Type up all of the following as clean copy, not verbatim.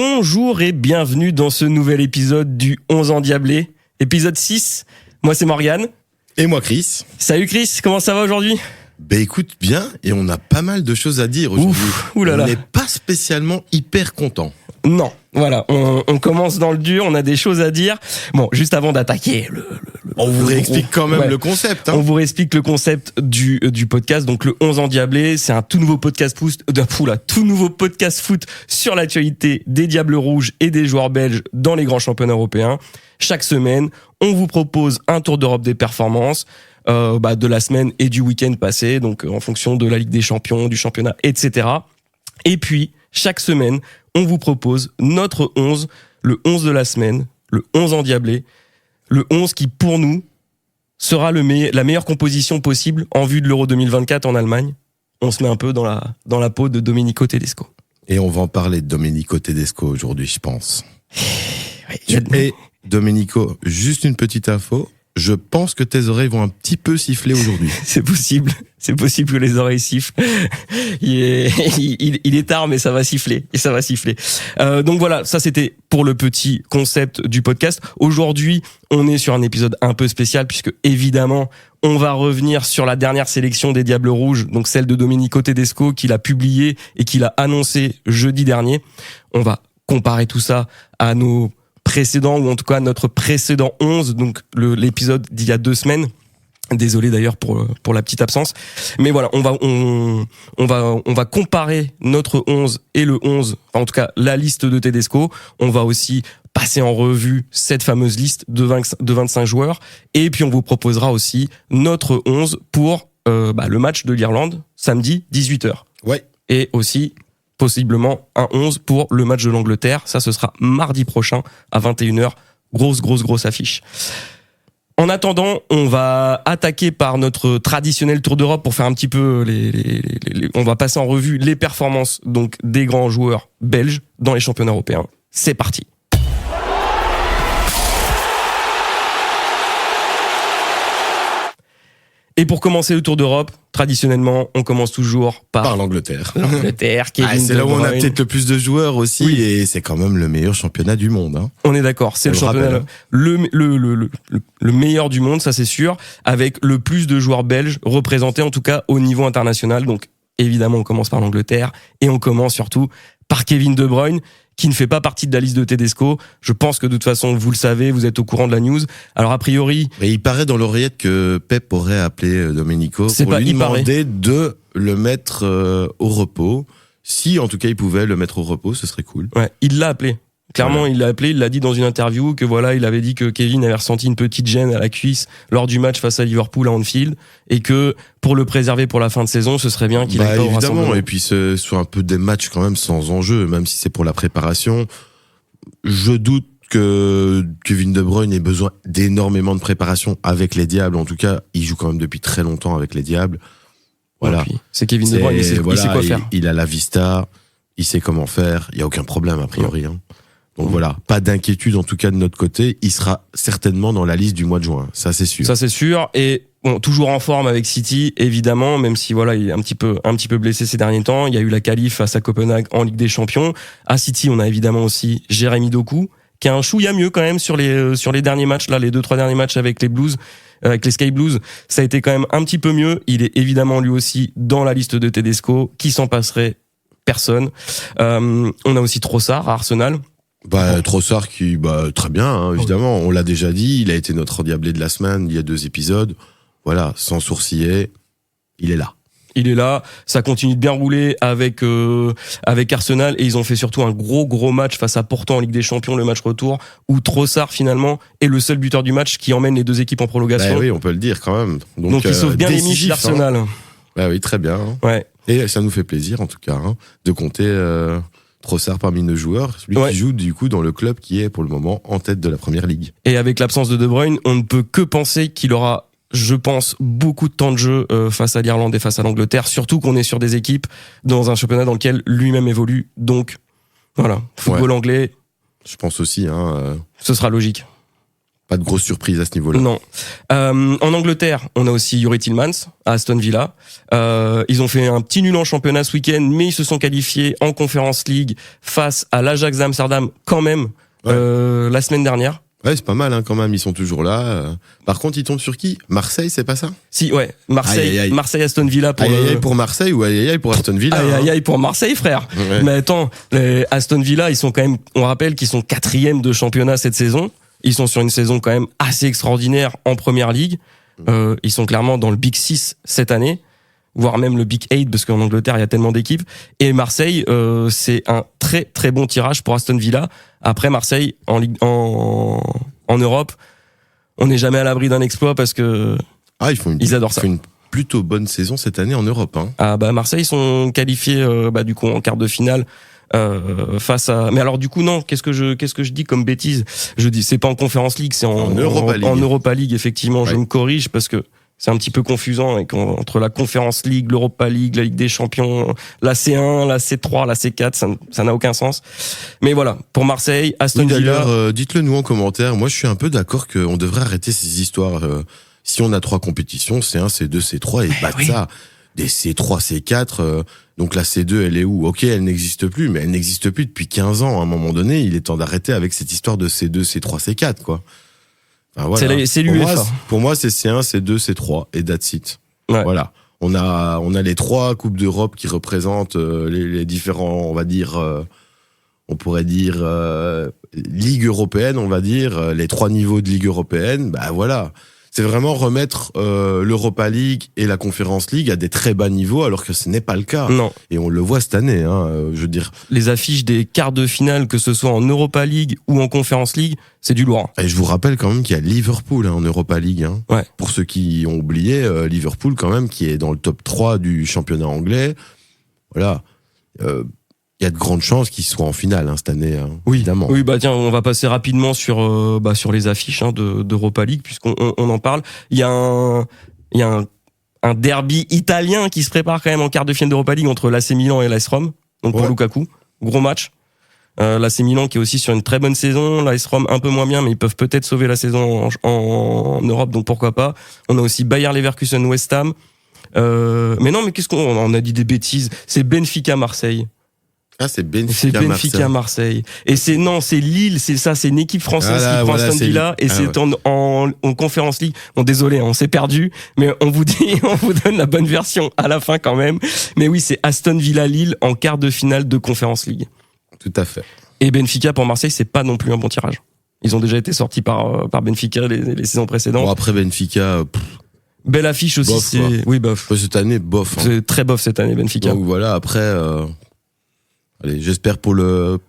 Bonjour et bienvenue dans ce nouvel épisode du 11 Endiablé, épisode 6. Moi c'est Morgane. Et moi Chris. Salut Chris, comment ça va aujourd'hui ? Ben écoute bien, et on a pas mal de choses à dire aujourd'hui. Oulala. On n'est pas spécialement hyper content. Non, voilà, on commence dans le dur, on a des choses à dire. Bon, juste avant d'attaquer On vous réexplique quand même le concept. On vous réexplique le concept du podcast. Donc le 11 Endiablé, c'est un tout nouveau podcast foot sur l'actualité des Diables Rouges et des joueurs belges dans les grands championnats européens. Chaque semaine, on vous propose un tour d'Europe des performances de la semaine et du week-end passé, donc en fonction de la Ligue des Champions, du championnat, etc. Et puis, chaque semaine, on vous propose notre 11, le 11 de la semaine, le 11 Endiablé, le 11 qui, pour nous, sera la meilleure composition possible en vue de l'Euro 2024 en Allemagne. On se met un peu dans la peau de Domenico Tedesco. Et on va en parler de Domenico Tedesco aujourd'hui, je pense. Ouais, Et Domenico, juste une petite info. Je pense que tes oreilles vont un petit peu siffler aujourd'hui. C'est possible que les oreilles sifflent. Il est tard, mais ça va siffler. Donc voilà, ça c'était pour le petit concept du podcast. Aujourd'hui, on est sur un épisode un peu spécial puisque évidemment, on va revenir sur la dernière sélection des Diables Rouges, donc celle de Domenico Tedesco qu'il a publiée et qu'il a annoncé jeudi dernier. On va comparer tout ça à nos précédent, ou en tout cas notre précédent 11, donc l'épisode d'il y a 2 semaines. Désolé d'ailleurs pour la petite absence. Mais voilà, on va comparer notre 11 et le 11, enfin en tout cas la liste de Tedesco. On va aussi passer en revue cette fameuse liste de 25 joueurs. Et puis on vous proposera aussi notre 11 pour le match de l'Irlande, samedi, 18h. Ouais. Et aussi possiblement un 11 pour le match de l'Angleterre. Ça, ce sera mardi prochain à 21h. Grosse affiche. En attendant, on va attaquer par notre traditionnel tour d'Europe pour faire un petit peu on va passer en revue les performances donc des grands joueurs belges dans les championnats européens. C'est parti. Et pour commencer le tour d'Europe, traditionnellement, on commence toujours par l'Angleterre. L'Angleterre, Kevin c'est là où on a peut-être le plus de joueurs aussi, oui. Et c'est quand même le meilleur championnat du monde. Hein. On est d'accord, c'est le championnat le meilleur du monde, ça c'est sûr, avec le plus de joueurs belges représentés en tout cas au niveau international. Donc évidemment, on commence par l'Angleterre et on commence surtout par Kevin De Bruyne, qui ne fait pas partie de la liste de Tedesco. Je pense que de toute façon, vous le savez, vous êtes au courant de la news. Alors a priori... Mais il paraît dans l'oreillette que Pep aurait appelé Domenico pour lui demander de le mettre au repos. Si en tout cas il pouvait le mettre au repos, ce serait cool. Ouais, il l'a appelé. Clairement, il l'a appelé, il l'a dit dans une interview que voilà, il avait dit que Kevin avait ressenti une petite gêne à la cuisse lors du match face à Liverpool à Anfield et que pour le préserver pour la fin de saison, ce serait bien qu'il aille pas au rassemblement. Et puis ce soit un peu des matchs quand même sans enjeu, même si c'est pour la préparation. Je doute que Kevin De Bruyne ait besoin d'énormément de préparation avec les Diables. En tout cas, il joue quand même depuis très longtemps avec les Diables. Voilà. C'est Kevin De Bruyne, il sait quoi faire. Il a la vista, il sait comment faire, il y a aucun problème a priori. Hein. Donc voilà, pas d'inquiétude en tout cas de notre côté. Il sera certainement dans la liste du mois de juin, ça c'est sûr. Ça c'est sûr. Et bon, toujours en forme avec City, évidemment, même si voilà, il est un petit peu blessé ces derniers temps. Il y a eu la qualif face à Copenhague en Ligue des Champions. À City, on a évidemment aussi Jérémy Doku, qui a un chouïa mieux quand même sur les derniers matchs là, les 2-3 derniers matchs avec les Blues. Avec les Sky Blues, ça a été quand même un petit peu mieux. Il est évidemment lui aussi dans la liste de Tedesco. Qui s'en passerait ? Personne. On a aussi Trossard à Arsenal. Trossard qui, très bien, hein, évidemment. On l'a déjà dit, il a été notre endiablé de la semaine, il y a 2 épisodes. Voilà, sans sourciller, il est là. Il est là, ça continue de bien rouler avec Arsenal et ils ont fait surtout un gros match face à Porto en Ligue des Champions, le match retour, où Trossard finalement est le seul buteur du match qui emmène les 2 équipes en prolongation. Oui, on peut le dire quand même. Donc il sauve bien les miches d'Arsenal. Hein. Oui, très bien. Hein. Ouais. Et ça nous fait plaisir en tout cas de compter Trossard parmi nos joueurs, celui qui joue du coup dans le club qui est pour le moment en tête de la Première Ligue. Et avec l'absence de De Bruyne, on ne peut que penser qu'il aura, je pense, beaucoup de temps de jeu face à l'Irlande et face à l'Angleterre, surtout qu'on est sur des équipes dans un championnat dans lequel lui-même évolue. Donc voilà, football anglais. Je pense aussi. Ce sera logique. Pas de grosse surprise à ce niveau-là. Non. En Angleterre, on a aussi Youri Tillmans à Aston Villa. Ils ont fait un petit nul en championnat ce week-end, mais ils se sont qualifiés en Conference League face à l'Ajax d'Amsterdam quand même la semaine dernière. Ouais, c'est pas mal quand même, ils sont toujours là. Par contre, ils tombent sur qui? Marseille, c'est pas ça? Si, ouais, Marseille, Marseille Aston Villa pour aïe pour Marseille ou aïe pour Aston Villa. Aïe pour Marseille, frère. Ouais. Mais attends, Aston Villa, ils sont quand même, on rappelle qu'ils sont 4e de championnat cette saison. Ils sont sur une saison quand même assez extraordinaire en Première Ligue. Ils sont clairement dans le Big 6 cette année, voire même le Big 8 parce qu'en Angleterre il y a tellement d'équipes. Et Marseille, c'est un très très bon tirage pour Aston Villa. Après Marseille en Europe, on n'est jamais à l'abri d'un exploit parce que ils adorent ça. Ils font une plutôt bonne saison cette année en Europe. Ah bah Marseille sont qualifiés du coup en quart de finale. Face à, mais alors du coup non, qu'est-ce que je dis comme bêtise? Je dis c'est pas en Conference League, c'est en Europa League effectivement. Ouais. Je me corrige parce que c'est un petit peu confusant et entre la Conference League, l'Europa League, la Ligue des Champions, la C1, la C3, la C4, ça n'a aucun sens. Mais voilà, pour Marseille, Aston Villa. Dites-le nous en commentaire. Moi, je suis un peu d'accord qu'on devrait arrêter ces histoires. Si on a 3 compétitions, C1, C2, C3 et battre ça. Des C3, C4. Donc la C2, elle est où? Ok, elle n'existe plus, mais elle n'existe plus depuis 15 ans. À un moment donné, il est temps d'arrêter avec cette histoire de C2, C3, C4, quoi. Enfin, voilà. C'est l'UEFA. Pour moi, c'est C1, C2, C3 et that's it. Ouais. Voilà. On a les 3 coupes d'Europe qui représentent les différents, on va dire, on pourrait dire Ligue européenne, on va dire, les 3 niveaux de Ligue européenne. Bah voilà. C'est vraiment remettre l'Europa League et la Conference League à des très bas niveaux, alors que ce n'est pas le cas. Non. Et on le voit cette année, je veux dire. Les affiches des quarts de finale, que ce soit en Europa League ou en Conference League, c'est du lourd. Et je vous rappelle quand même qu'il y a Liverpool en Europa League. Ouais. Pour ceux qui ont oublié, Liverpool quand même, qui est dans le top 3 du championnat anglais. Voilà. Il y a de grandes chances qu'ils soient en finale cette année, oui, évidemment. Oui, bah tiens, on va passer rapidement sur les affiches d'Europa League puisqu'on en parle. Il y a un derby italien qui se prépare quand même en quart de finale d'Europa League entre l'AC Milan et l'AS Rome. Donc pour Lukaku, gros match. L'AC Milan qui est aussi sur une très bonne saison, l'AS Rome un peu moins bien, mais ils peuvent peut-être sauver la saison en Europe, donc pourquoi pas. On a aussi Bayer Leverkusen, West Ham. Mais non, mais qu'est-ce qu'on a dit des bêtises? C'est Benfica Marseille. Ah, c'est Benfica Marseille. Et c'est Lille, c'est une équipe française qui prend Aston Villa et c'est en Conference League. Bon, désolé, on s'est perdu, mais on vous donne la bonne version à la fin quand même. Mais oui, c'est Aston Villa Lille en quart de finale de Conference League. Tout à fait. Et Benfica pour Marseille, c'est pas non plus un bon tirage. Ils ont déjà été sortis par Benfica les saisons précédentes. Bon, après Benfica, belle affiche aussi, bof, c'est, oui, bof. Cette année, bof. C'est très bof cette année, Benfica. Donc voilà, après, allez, j'espère pour le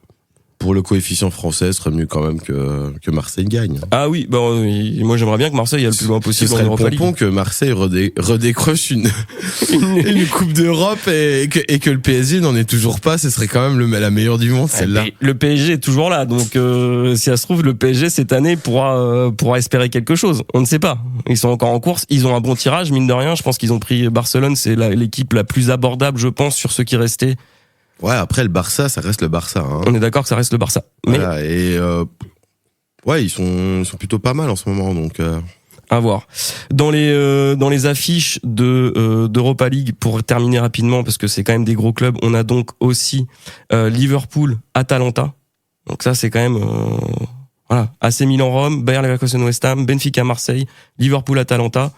coefficient français, ce serait mieux quand même que Marseille gagne. Ah oui, moi j'aimerais bien que Marseille aille le plus loin possible. Ce serait le pompon que Marseille redécroche une coupe d'Europe et que le PSG n'en est toujours pas. Ce serait quand même la meilleure du monde, celle-là. Le PSG est toujours là, donc si ça se trouve le PSG cette année pourra espérer quelque chose. On ne sait pas. Ils sont encore en course. Ils ont un bon tirage, mine de rien. Je pense qu'ils ont pris Barcelone. C'est l'équipe la plus abordable, je pense, sur ceux qui restaient. Ouais, après le Barça, ça reste le Barça. On est d'accord que ça reste le Barça. Voilà, mais ils sont plutôt pas mal en ce moment, donc. À voir. Dans les affiches d'Europa League, pour terminer rapidement, parce que c'est quand même des gros clubs, on a donc aussi Liverpool, Atalanta. Donc ça, c'est quand même AC Milan, Rome, Bayer Leverkusen, West Ham, Benfica, Marseille, Liverpool, Atalanta.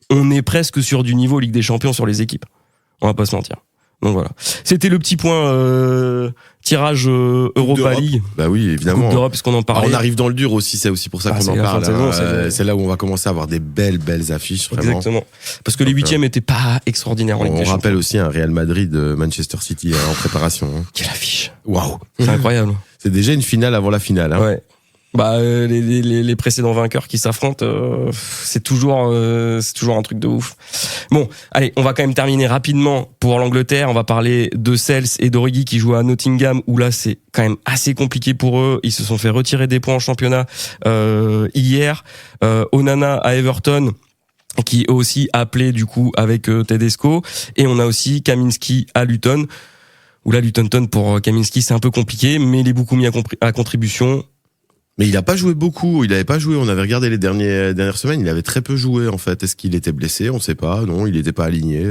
On est presque sur du niveau Ligue des Champions sur les équipes. On va pas se mentir. Donc voilà. C'était le petit point tirage Europa League. Bah oui, évidemment. Coupe d'Europe, puisqu'on en parlait. Alors on arrive dans le dur aussi, c'est aussi pour ça qu'on en parle. C'est là où on va commencer à avoir des belles affiches, vraiment. Exactement. Parce que les 8e étaient pas extraordinaires en Ligue des Champions. On rappelle aussi un Real Madrid Manchester City en préparation. Quelle affiche. Waouh. C'est incroyable. C'est déjà une finale avant la finale. Ouais. Bah les précédents vainqueurs qui s'affrontent, c'est toujours un truc de ouf. Bon, allez, on va quand même terminer rapidement pour l'Angleterre. On va parler de Sels et d'Origi qui jouent à Nottingham, où là c'est quand même assez compliqué pour eux. Ils se sont fait retirer des points en championnat hier. Onana à Everton, qui est aussi appelé du coup avec Tedesco, et on a aussi Kaminski à Luton. Où là Luton pour Kaminski c'est un peu compliqué, mais il est beaucoup mis à contribution. Mais il a pas joué beaucoup, il avait pas joué, on avait regardé les dernières semaines, il avait très peu joué en fait. Est-ce qu'il était blessé? On sait pas, non, il était pas aligné.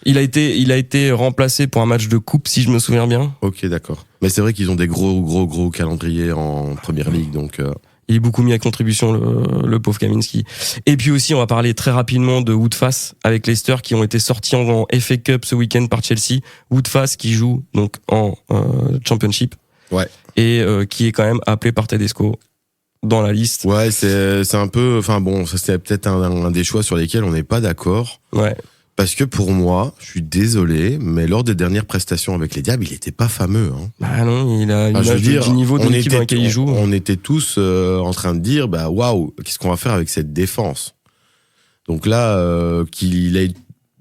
Il a été remplacé pour un match de coupe, si je me souviens bien. Ok, d'accord. Mais c'est vrai qu'ils ont des gros calendriers en première ligue, donc... Il est beaucoup mis à contribution, le pauvre Kaminski. Et puis aussi, on va parler très rapidement de Woodface avec Leicester qui ont été sortis en FA Cup ce week-end par Chelsea. Woodface qui joue donc en Championship. Ouais. Et qui est quand même appelé par Tedesco dans la liste. Ouais, c'est un peu... Enfin bon, ça c'est peut-être un des choix sur lesquels on n'est pas d'accord. Ouais. Parce que pour moi, je suis désolé, mais lors des dernières prestations avec les Diables, il était pas fameux. Hein. Bah non, il a une image du niveau de l'équipe dans laquelle il joue. On était tous en train de dire, bah waouh, qu'est-ce qu'on va faire avec cette défense? Donc là, qu'il ait,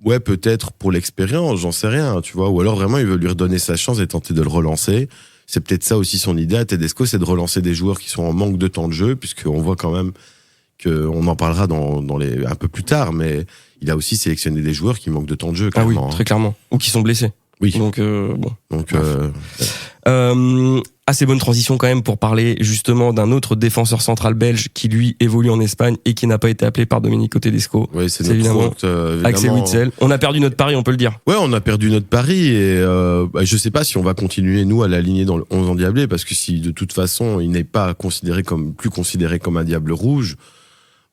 ouais, peut-être pour l'expérience, j'en sais rien, tu vois, ou alors vraiment il veut lui redonner sa chance et tenter de le relancer. C'est peut-être ça aussi son idée à Tedesco, c'est de relancer des joueurs qui sont en manque de temps de jeu, puisqu'on voit quand même on en parlera un peu plus tard, mais il a aussi sélectionné des joueurs qui manquent de temps de jeu, clairement. Ah oui, très clairement. Ou qui sont blessés. Oui. Donc, bon. Donc, assez bonne transition quand même pour parler justement d'un autre défenseur central belge qui lui évolue en Espagne et qui n'a pas été appelé par Domenico Tedesco. Oui, c'est évidemment Axel Witsel. On a perdu notre pari, on peut le dire. Ouais, on a perdu notre pari et je sais pas si on va continuer nous à l'aligner dans le 11 endiablé, parce que si de toute façon il n'est pas plus considéré comme un diable rouge,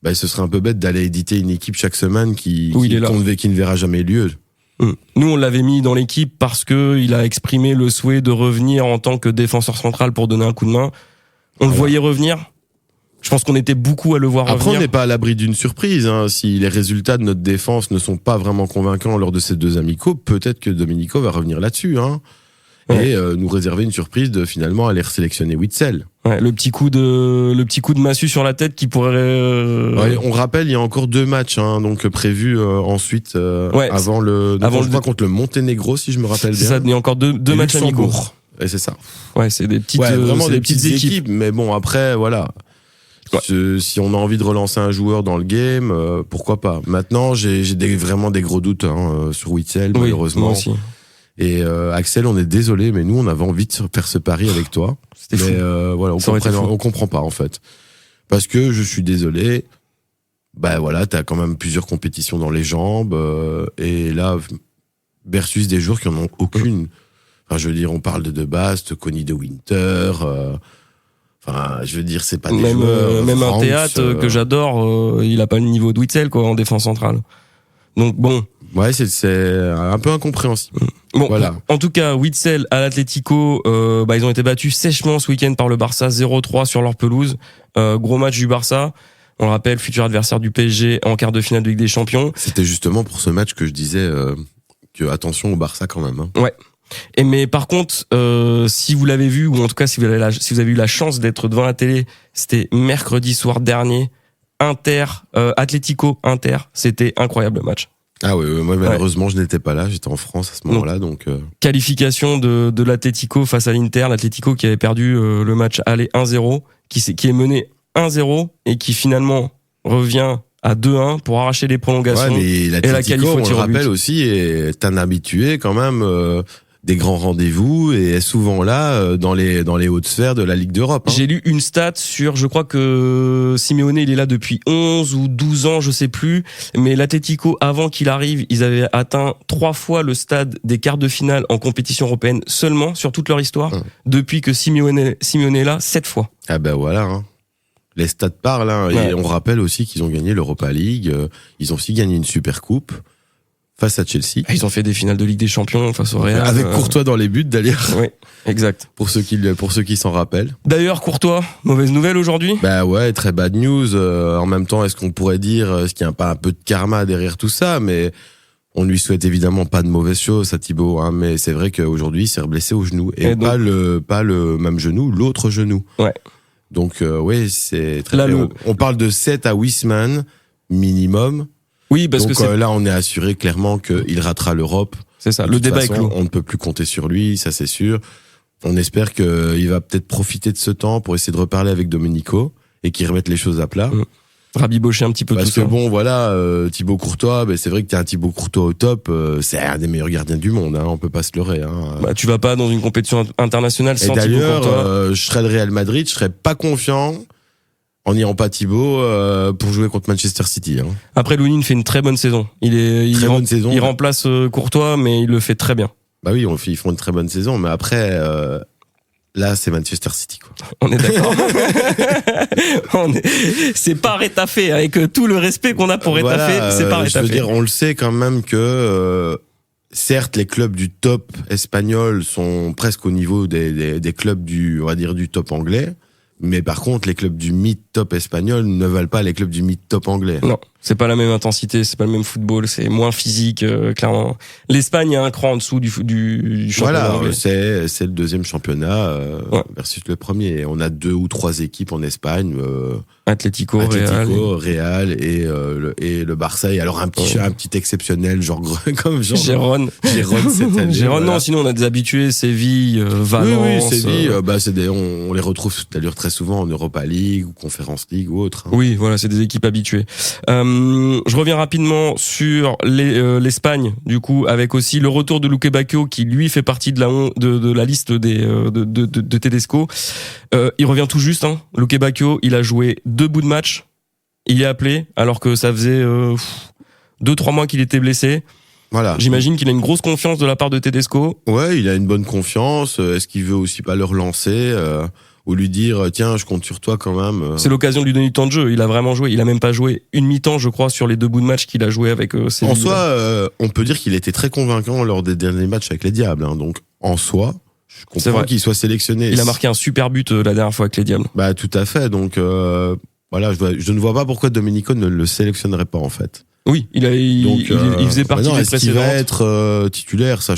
bah, ce serait un peu bête d'aller éditer une équipe chaque semaine qui ne verra jamais lieu. Nous, on l'avait mis dans l'équipe parce que il a exprimé le souhait de revenir en tant que défenseur central pour donner un coup de main. On le voyait revenir. Je pense qu'on était beaucoup à le voir revenir. Après, on n'est pas à l'abri d'une surprise. Hein. Si les résultats de notre défense ne sont pas vraiment convaincants lors de ces deux amicaux, peut-être que Domenico va revenir là-dessus. Hein. Ouais. Et nous réserver une surprise de finalement aller sélectionner Witsel. Ouais, le petit coup de massue sur la tête qui pourrait. Ouais, on rappelle, il y a encore 2 matchs donc prévus ensuite avant le contre le Monténégro, si je me rappelle bien. C'est ça, il y a encore deux matchs amicaux. Et c'est ça. Ouais, c'est des petites vraiment des petites équipes. Mais bon, après voilà. Ouais. Si on a envie de relancer un joueur dans le game, pourquoi pas. Maintenant, j'ai vraiment des gros doutes sur Witsel, malheureusement. Moi aussi. Et Axel, on est désolé, mais nous on avait envie de faire ce pari avec toi. C'était fou. Voilà, on comprend pas en fait. Parce que je suis désolé, bah voilà, t'as quand même plusieurs compétitions dans les jambes, et là versus des joueurs qui en ont aucune. Enfin, je veux dire, on parle de Bast, Connie de Winter. Enfin, je veux dire, c'est pas des joueurs. Même Franks, un théâtre que j'adore, il a pas le niveau de Witsel quoi en défense centrale. Donc bon. Ouais, c'est un peu incompréhensible. Bon, voilà. En tout cas, Witsel à l'Atlético, ils ont été battus sèchement ce week-end par le Barça, 0-3 sur leur pelouse. Gros match du Barça. On le rappelle, futur adversaire du PSG en quart de finale de Ligue des Champions. C'était justement pour ce match que je disais que attention au Barça quand même. Hein. Ouais. Mais par contre, si vous l'avez vu, ou en tout cas si vous avez eu la chance d'être devant la télé, c'était mercredi soir dernier, Atlético Inter, c'était incroyable le match. Ah oui, moi malheureusement je n'étais pas là, j'étais en France à ce moment-là, donc qualification de l'Atlético face à l'Inter, l'Atlético qui avait perdu le match aller 1-0, qui est mené 1-0 et qui finalement revient à 2-1 pour arracher les prolongations. Ouais, mais l'Atlético, on le rappelle aussi, est un habitué quand même des grands rendez-vous et est souvent là dans les hautes sphères de la Ligue d'Europe. Hein. J'ai lu une stat sur, je crois que Simeone il est là depuis 11 ou 12 ans, je sais plus, mais l'Atlético avant qu'il arrive, ils avaient atteint 3 fois le stade des quarts de finale en compétition européenne seulement sur toute leur histoire, depuis que Simeone est là 7 fois. Ah ben voilà. Hein. Les stats parlent. Hein. Ouais. Et on rappelle aussi qu'ils ont gagné l'Europa League, ils ont aussi gagné une super coupe. Face à Chelsea. Ils ont fait des finales de Ligue des Champions face au Real. Avec Courtois dans les buts d'ailleurs. Oui, exact. Pour ceux qui s'en rappellent. D'ailleurs, Courtois, mauvaise nouvelle aujourd'hui ? Bah ouais, très bad news. En même temps, est-ce qu'on pourrait dire, est-ce qu'il n'y a pas un peu de karma derrière tout ça ? Mais on lui souhaite évidemment pas de mauvaises choses à Thibaut. Hein, mais c'est vrai qu'aujourd'hui, il s'est blessé au genou. Et donc, pas le même genou, l'autre genou. Ouais. Donc oui, c'est très bien. On parle de 7 à 8 semaines minimum. Oui, parce donc, que là, on est assuré clairement qu'il ratera l'Europe. C'est ça, le débat est clos. On ne peut plus compter sur lui, ça c'est sûr. On espère qu'il va peut-être profiter de ce temps pour essayer de reparler avec Domenico et qu'il remette les choses à plat. rabibocher un petit peu parce tout que ça. bon, voilà, Thibaut Courtois, c'est vrai que t'as un Thibaut Courtois au top, c'est un des meilleurs gardiens du monde, hein, on peut pas se leurrer. Hein. Bah, tu vas pas dans une compétition internationale Et sans Thibaut d'ailleurs, Courtois. je serais le Real Madrid, je serais pas confiant en n'ayant pas Thibaut pour jouer contre Manchester City. Hein. Après, Lounine fait une très bonne saison. Bonne saison. Il remplace Courtois, mais il le fait très bien. Bah oui, ils font une très bonne saison, mais après, là, c'est Manchester City, quoi. On est d'accord. C'est pas Rétafé, avec tout le respect qu'on a pour Rétafé, c'est pas je veux Rétafé. dire, on le sait quand même que, certes, les clubs du top espagnol sont presque au niveau des clubs on va dire, du top anglais. Mais par contre, les clubs du mid-top espagnol ne valent pas les clubs du mid-top anglais. Non, c'est pas la même intensité, c'est pas le même football, c'est moins physique, clairement. L'Espagne est un cran en dessous du championnat Voilà, anglais. c'est le deuxième championnat versus le premier. On a 2 ou 3 équipes en Espagne, Atlético, Real et le Barça. Et alors un petit exceptionnel, genre Gérone cette année. Gérone, non, sinon on a des habitués, Séville, Valence. Oui, Séville, on les retrouve d'ailleurs très souvent en Europa League ou Conference League ou autre. Hein. Oui, voilà, c'est des équipes habituées. Je reviens rapidement sur l'Espagne, du coup, avec aussi le retour de Luque Bacchio, qui lui fait partie de la liste de Tedesco. Il revient tout juste, hein. Luque Bacchio, il a joué 2 bouts de match. Il est appelé, alors que ça faisait 2-3 mois qu'il était blessé. Voilà. J'imagine qu'il a une grosse confiance de la part de Tedesco. Ouais, il a une bonne confiance. Est-ce qu'il veut aussi pas le relancer ou lui dire tiens, je compte sur toi quand même. C'est l'occasion de lui donner du temps de jeu. Il a vraiment joué. Il a même pas joué une mi-temps, je crois, sur les 2 bouts de match qu'il a joué avec Séville. En soi, on peut dire qu'il était très convaincant lors des derniers matchs avec les Diables. Hein. Donc, en soi, je comprends qu'il soit sélectionné. Il a marqué un super but la dernière fois avec les Diables. Bah, tout à fait. Donc, voilà, je ne vois pas pourquoi Domenico ne le sélectionnerait pas, en fait. Oui, il faisait partie des précédentes. Est-ce qu'il va être titulaire? Ça,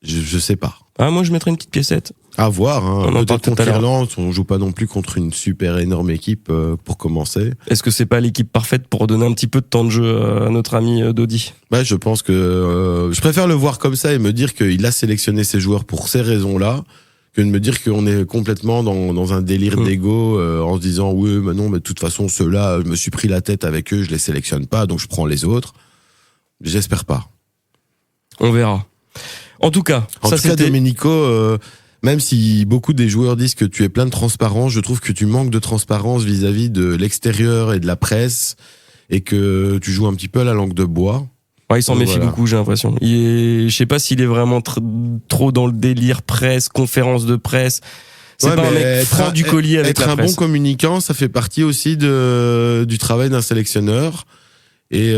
je sais pas. Ah, moi, je mettrais une petite piécette. À voir, hein. Peut-être contre l'Irlande, l'Irlande, on joue pas non plus contre une super énorme équipe pour commencer. Est-ce que c'est pas l'équipe parfaite pour donner un petit peu de temps de jeu à notre ami Dodi? Bah, je pense que je préfère le voir comme ça et me dire qu'il a sélectionné ses joueurs pour ces raisons-là que de me dire qu'on est complètement dans un délire d'ego en se disant oui, mais non, mais de toute façon ceux-là, je me suis pris la tête avec eux, je les sélectionne pas, donc je prends les autres. J'espère pas. On verra. En tout cas, Domenico, même si beaucoup des joueurs disent que tu es plein de transparence, je trouve que tu manques de transparence vis-à-vis de l'extérieur et de la presse et que tu joues un petit peu à la langue de bois. Ouais, il s'en méfie beaucoup, j'ai l'impression. Je sais pas s'il est vraiment trop dans le délire presse, conférence de presse. C'est pas un mec franc du collier avec la presse. Être un bon communicant, ça fait partie aussi du travail d'un sélectionneur. Et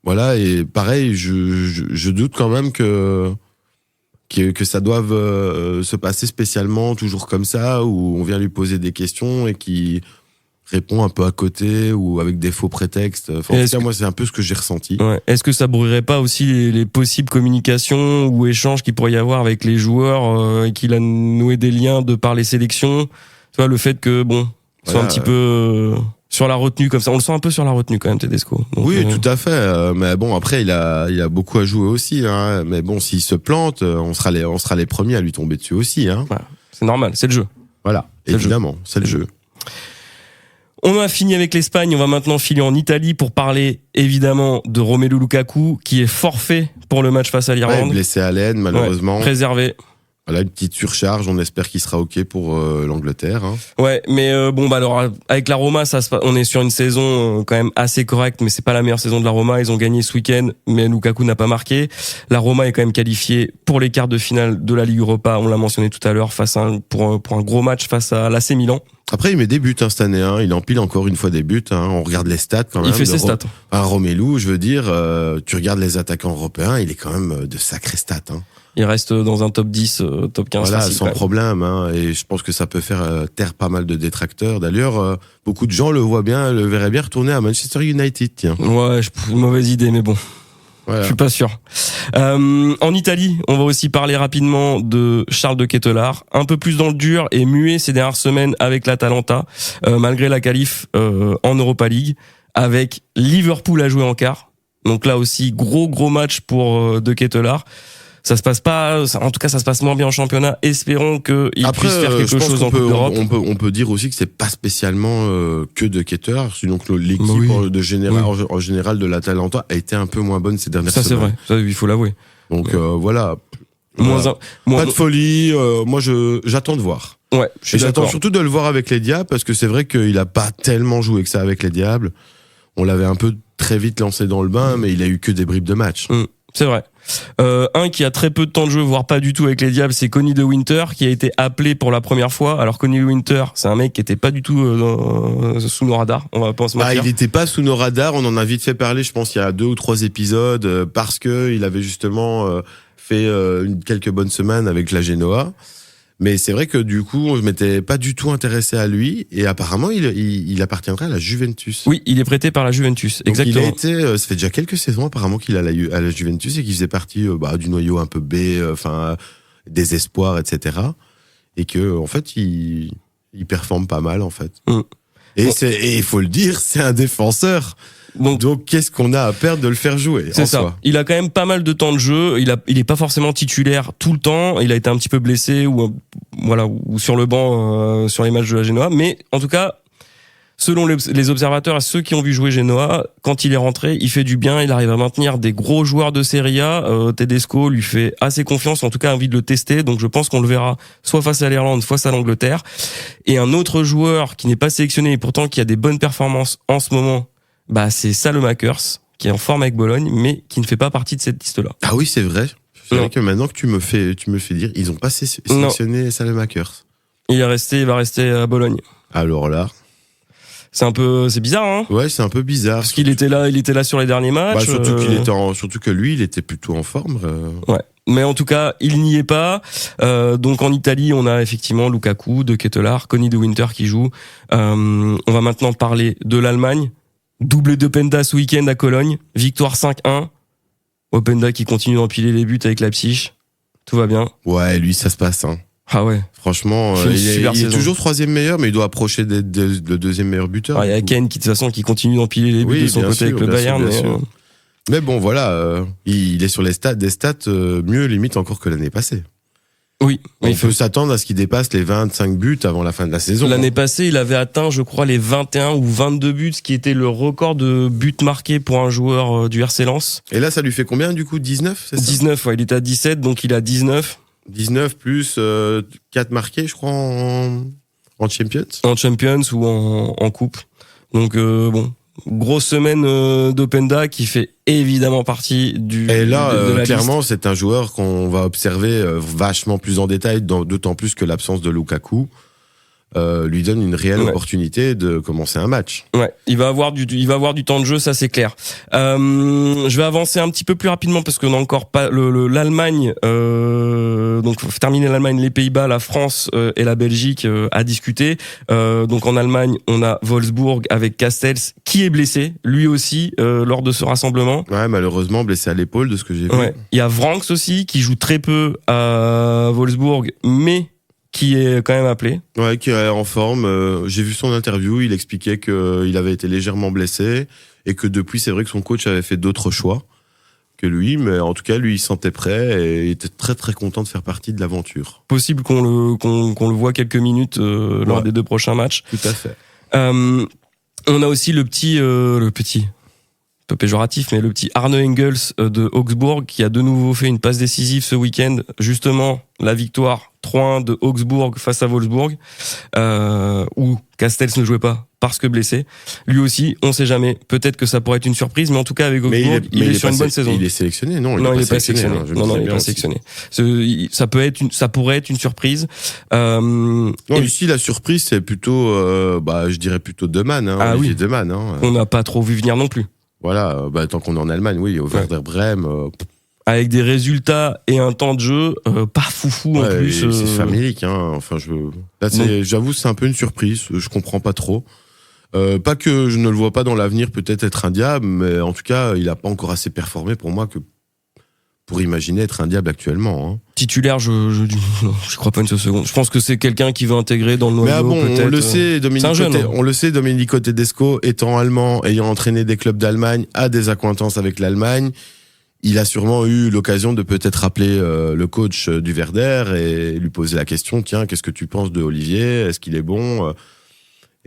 voilà, et pareil, je doute quand même que ça doive se passer spécialement toujours comme ça, où on vient lui poser des questions et qui répond un peu à côté ou avec des faux prétextes. Enfin, en tout cas, moi, c'est un peu ce que j'ai ressenti. Ouais. Est-ce que ça brouillerait pas aussi les possibles communications ou échanges qu'il pourrait y avoir avec les joueurs et qu'il a noué des liens de par les sélections? Tu vois, le fait que, soit un petit peu sur la retenue comme ça. On le sent un peu sur la retenue quand même, Tedesco. Donc, oui, tout à fait. Mais bon, après, il a beaucoup à jouer aussi. Hein. Mais bon, s'il se plante, on sera les premiers à lui tomber dessus aussi. Hein. Voilà. C'est normal, c'est le jeu. Voilà, évidemment, c'est le jeu. On a fini avec l'Espagne, on va maintenant filer en Italie pour parler évidemment de Romelu Lukaku qui est forfait pour le match face à l'Irlande. Ouais, blessé à l'aine malheureusement. Ouais, préservé. Voilà, une petite surcharge, on espère qu'il sera OK pour l'Angleterre. Hein. Ouais, mais alors avec la Roma, on est sur une saison quand même assez correcte, mais c'est pas la meilleure saison de la Roma. Ils ont gagné ce week-end, mais Lukaku n'a pas marqué. La Roma est quand même qualifiée pour les quarts de finale de la Ligue Europa. On l'a mentionné tout à l'heure, pour un gros match face à l'AC Milan. Après, il met des buts cette année. Hein. Il empile encore une fois des buts. Hein. On regarde les stats quand même. Il fait ses stats. Romelu, je veux dire, tu regardes les attaquants européens, il est quand même de sacrés stats. Hein. Il reste dans un top 10, top 15. Voilà, sans problème. Hein. Et je pense que ça peut faire taire pas mal de détracteurs. D'ailleurs, beaucoup de gens le verraient bien retourner à Manchester United. Tiens. Ouais, une mauvaise idée, mais bon. Voilà. Je suis pas sûr. En Italie, on va aussi parler rapidement de Charles de Ketelaere, un peu plus dans le dur et muet ces dernières semaines avec l'Atalanta, malgré la qualif en Europa League, avec Liverpool à jouer en quart. Donc là aussi, gros match pour de Ketelaere. ça se passe pas, en tout cas ça se passe moins bien en championnat. Espérons qu'il puisse faire quelque chose en Coupe d'Europe. On peut dire aussi que c'est pas spécialement que de Keter, sinon que l'équipe en général de l'Atalanta a été un peu moins bonne ces dernières semaines. Ça c'est vrai, ça il faut l'avouer. Donc voilà. Pas de folie, moi j'attends de voir. Ouais, j'attends surtout de le voir avec les Diables, parce que c'est vrai qu'il a pas tellement joué que ça avec les Diables. On l'avait un peu très vite lancé dans le bain, mais il a eu que des bribes de match. C'est vrai. Un qui a très peu de temps de jeu, voire pas du tout avec les Diables, c'est Connie De Winter, qui a été appelé pour la première fois. Alors Connie De Winter, c'est un mec qui était pas du tout sous nos radars, on va pas se mentir. Il était pas sous nos radars, on en a vite fait parler, je pense, il y a 2 ou 3 épisodes, parce que il avait justement fait quelques bonnes semaines avec la Genoa. Mais c'est vrai que du coup, je m'étais pas du tout intéressé à lui, et apparemment, il appartiendrait à la Juventus. Oui, il est prêté par la Juventus, exactement. Donc il a été, ça fait déjà quelques saisons apparemment qu'il est à la Juventus, et qu'il faisait partie du noyau un peu B, des espoirs, etc. Et que en fait, il performe pas mal en fait. Et il faut le dire, c'est un défenseur. Donc qu'est-ce qu'on a à perdre de le faire jouer? C'est ça. Soi. Il a quand même pas mal de temps de jeu. Il est pas forcément titulaire tout le temps. Il a été un petit peu blessé ou sur le banc sur les matchs de la Genoa. Mais en tout cas, selon les observateurs et ceux qui ont vu jouer Genoa, quand il est rentré, il fait du bien. Il arrive à maintenir des gros joueurs de Serie A. Tedesco lui fait assez confiance, en tout cas envie de le tester. Donc je pense qu'on le verra soit face à l'Irlande, soit face à l'Angleterre. Et un autre joueur qui n'est pas sélectionné et pourtant qui a des bonnes performances en ce moment, c'est Salemakers, qui est en forme avec Bologne, mais qui ne fait pas partie de cette liste-là. Ah oui, c'est vrai. C'est vrai que maintenant que tu me fais dire, ils ont pas sélectionné Salemakers. Il va rester à Bologne. Alors là. C'est bizarre, hein? Ouais, c'est un peu bizarre. Parce qu'il était là sur les derniers matchs. Surtout que lui, il était plutôt en forme. Ouais. Mais en tout cas, il n'y est pas. Donc en Italie, on a effectivement Lukaku, De Ketelaere, Connie De Winter qui joue. On va maintenant parler de l'Allemagne. Doublé d'Openda ce week-end à Cologne. Victoire 5-1. Openda qui continue d'empiler les buts avec Leipzig. Tout va bien. Ouais, lui, ça se passe, hein. Ah ouais. Franchement, il est toujours 3e meilleur, mais il doit approcher le 2e meilleur buteur. Il y a Kane qui, de toute façon, qui continue d'empiler les buts de son côté avec le Bayern. Mais bon, voilà, il est sur des stats mieux limite encore que l'année passée. Oui. Il faut s'attendre à ce qu'il dépasse les 25 buts avant la fin de la saison. L'année passée, il avait atteint, je crois, les 21 ou 22 buts, ce qui était le record de buts marqués pour un joueur du RC Lens. Et là, ça lui fait combien, du coup? 19, c'est ça? 19, ouais. Il était à 17, donc il a 19. 19 plus 4 marqués, je crois, en Champions. En Champions ou en Coupe. Donc, grosse semaine d'Openda qui fait évidemment partie de la clairement, liste. c'est un joueur qu'on va observer vachement plus en détail, d'autant plus que l'absence de Lukaku lui donne une réelle opportunité de commencer un match. Ouais, il va avoir du temps de jeu, ça c'est clair. Je vais avancer un petit peu plus rapidement parce qu'on n'a encore pas l'Allemagne. Donc terminer l'Allemagne, les Pays-Bas, la France et la Belgique à discuter. Donc en Allemagne, on a Wolfsburg avec Castells qui est blessé, lui aussi lors de ce rassemblement. Ouais, malheureusement blessé à l'épaule de ce que j'ai vu. Ouais. Il y a Vranks aussi qui joue très peu à Wolfsburg, mais qui est quand même appelé. Ouais, qui est en forme. J'ai vu son interview, il expliquait qu'il avait été légèrement blessé et que depuis, c'est vrai que son coach avait fait d'autres choix que lui, mais en tout cas, lui, il se sentait prêt et il était très très content de faire partie de l'aventure. Possible qu'on le voit quelques minutes lors des 2 prochains matchs. Tout à fait. On a aussi le petit, peu péjoratif, mais le petit Arne Engels de Augsbourg qui a de nouveau fait une passe décisive ce week-end, justement la victoire 3-1 de Augsbourg face à Wolfsburg, où Castells ne jouait pas parce que blessé. Lui aussi, on sait jamais. Peut-être que ça pourrait être une surprise, mais en tout cas avec Augsbourg, il est sur une bonne saison. Il est sélectionné, non? Il n'est pas sélectionné. Non, il n'est pas sélectionné. Ça pourrait être une surprise. Non, ici la surprise c'est plutôt, je dirais plutôt Deman, hein. Ah oui, Deman, hein. On n'a pas trop vu venir non plus. Voilà, tant qu'on est en Allemagne, oui, au Werder Bremen. Avec des résultats et un temps de jeu pas foufou en plus. C'est familique, hein. Enfin, j'avoue, c'est un peu une surprise. Je comprends pas trop. Pas que je ne le vois pas dans l'avenir peut-être être un diable, mais en tout cas, il a pas encore assez performé pour moi pour imaginer être un diable actuellement, hein. Titulaire, je crois pas une seule seconde. Je pense que c'est quelqu'un qui veut intégrer dans le noyau. Mais bon, peut-être. On le sait, Domenico Tedesco, étant allemand, ayant entraîné des clubs d'Allemagne, a des accointances avec l'Allemagne. il a sûrement eu l'occasion de peut-être appeler le coach du Werder et lui poser la question, tiens, qu'est-ce que tu penses de Olivier? Est-ce qu'il est bon?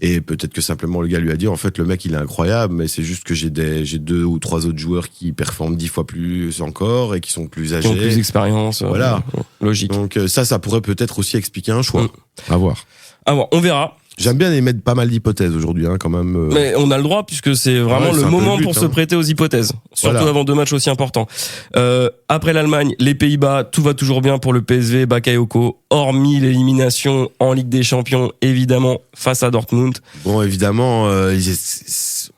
Et peut-être que simplement le gars lui a dit, en fait, le mec, il est incroyable, mais c'est juste que j'ai 2 ou 3 autres joueurs qui performent 10 fois plus encore et qui sont plus âgés. Qui ont plus d'expérience. Voilà. Logique. Donc ça pourrait peut-être aussi expliquer un choix. À voir. Alors, on verra. J'aime bien émettre pas mal d'hypothèses aujourd'hui, quand même. Mais on a le droit, puisque c'est vraiment le moment pour se prêter aux hypothèses. Surtout avant 2 matchs aussi importants. Après l'Allemagne, les Pays-Bas, tout va toujours bien pour le PSV, Bakayoko, hormis l'élimination en Ligue des Champions, évidemment, face à Dortmund. Bon, évidemment,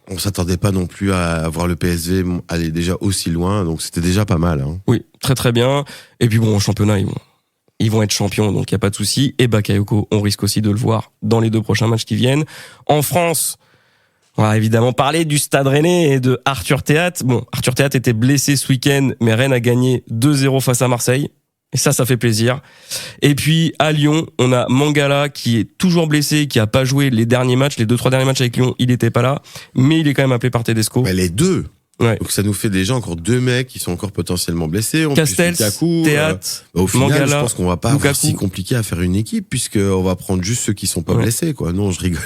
on s'attendait pas non plus à voir le PSV aller déjà aussi loin, donc c'était déjà pas mal. Oui, très très bien. Et puis bon, au championnat, ils vont être champions, donc il n'y a pas de souci. Et Bakayoko, on risque aussi de le voir dans les 2 prochains matchs qui viennent. En France, on va évidemment parler du Stade Rennais et de Arthur Théat. Bon, Arthur Théat était blessé ce week-end, mais Rennes a gagné 2-0 face à Marseille. Et ça fait plaisir. Et puis, à Lyon, on a Mangala qui est toujours blessé, qui a pas joué les derniers matchs, les 2-3 derniers matchs avec Lyon, il était pas là. Mais il est quand même appelé par Tedesco. Mais les 2! Ouais. Donc ça nous fait déjà encore 2 mecs qui sont encore potentiellement blessés. Castells, Théat, au final, Mangala, je pense qu'on va pas Lukaku. avoir si compliqué à faire une équipe puisqu'on va prendre juste ceux qui sont pas blessés, quoi. Non, je rigole.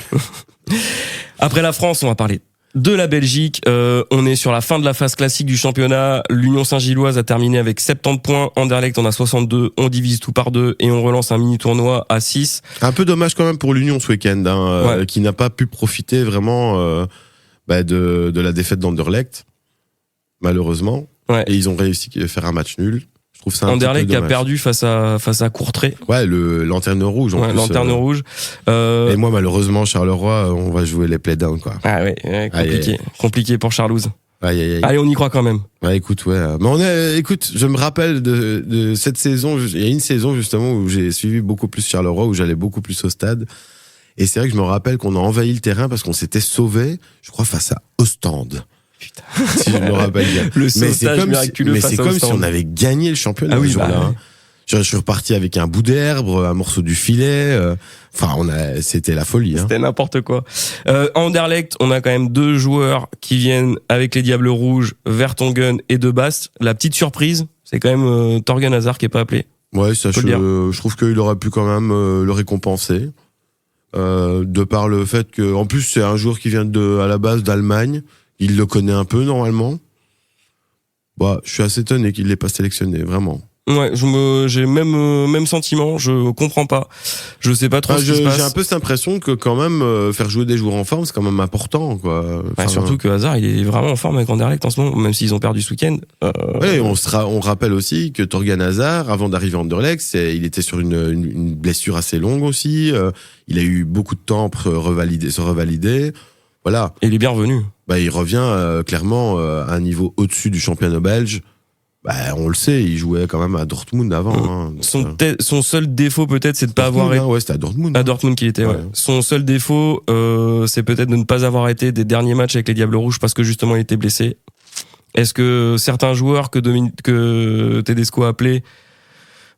Après la France, on va parler de la Belgique. On est sur la fin de la phase classique du championnat. L'Union Saint-Gilloise a terminé avec 70 points. Anderlecht en a 62. On divise tout par 2 et on relance un mini tournoi à 6. Un peu dommage quand même pour l'Union ce week-end, qui n'a pas pu profiter vraiment de la défaite d'Anderlecht. Malheureusement. Ouais. Et ils ont réussi à faire un match nul. Je trouve ça un Anderlecht petit peu qui a perdu face à Courtrai. Ouais, le lanterne rouge. En plus, lanterne rouge. Et moi, malheureusement, Charleroi, on va jouer les playdowns, quoi. Ah ouais, compliqué. Compliqué pour Charlouse. Aïe. Allez, on y croit quand même. Ouais, écoute, Mais écoute, je me rappelle de cette saison. Il y a une saison, justement, où j'ai suivi beaucoup plus Charleroi, où j'allais beaucoup plus au stade. Et c'est vrai que je me rappelle qu'on a envahi le terrain parce qu'on s'était sauvé, je crois, face à Ostende. Putain. Si je me rappelle bien. Le sauvetage miraculeux face à c'est comme si on avait gagné le championnat ce jour-là. Je suis reparti avec un bout d'herbe, un morceau du filet. C'était la folie. C'était n'importe quoi. Anderlecht, on a quand même 2 joueurs qui viennent avec les Diables Rouges, Vertonghen et De Bast. La petite surprise, c'est quand même Torgan Hazard qui est pas appelé. Ouais, ça, je trouve qu'il aurait pu quand même le récompenser. De par le fait que, en plus, c'est un joueur qui vient à la base d'Allemagne. Il le connaît un peu, normalement. Je suis assez étonné qu'il l'ait pas sélectionné, vraiment. Ouais, j'ai même sentiment, je comprends pas. Je sais pas trop ce qui se passe. J'ai un peu cette impression que quand même faire jouer des joueurs en forme, c'est quand même important, quoi. Surtout que Hazard, il est vraiment en forme avec Anderlecht en ce moment, même s'ils ont perdu ce week-end. Ouais, on rappelle aussi que Torgan Hazard, avant d'arriver à Anderlecht, il était sur une blessure assez longue aussi. Il a eu beaucoup de temps pour se revalider. Voilà. Et il est bien revenu. Il revient clairement à un niveau au-dessus du championnat belge. On le sait, il jouait quand même à Dortmund avant. Son seul défaut peut-être, c'est de pas avoir été. Ouais, c'était à Dortmund. À Dortmund qu'il était. Ouais. Son seul défaut, c'est peut-être de ne pas avoir été des derniers matchs avec les Diables Rouges parce que justement il était blessé. Est-ce que certains joueurs que Tedesco a appelés,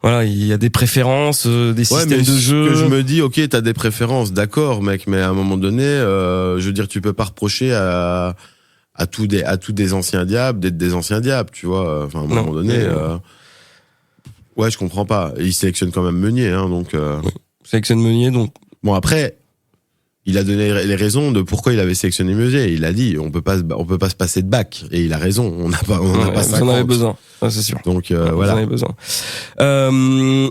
voilà, il y a des préférences, des systèmes de jeu. Que je me dis, ok, t'as des préférences, d'accord, mec, mais à un moment donné, je veux dire, tu peux pas reprocher à tous des anciens diables d'être des anciens diables, tu vois. Enfin, à un moment donné, ouais, je comprends pas. Il sélectionne quand même Meunier, donc. Oui, sélectionne Meunier, donc. Bon, après, il a donné les raisons de pourquoi il avait sélectionné Meunier. Il a dit, on peut pas se passer de bac. Et il a raison. On n'a pas 50. On en avait besoin. Ça, c'est sûr. Donc, voilà. On en avait besoin.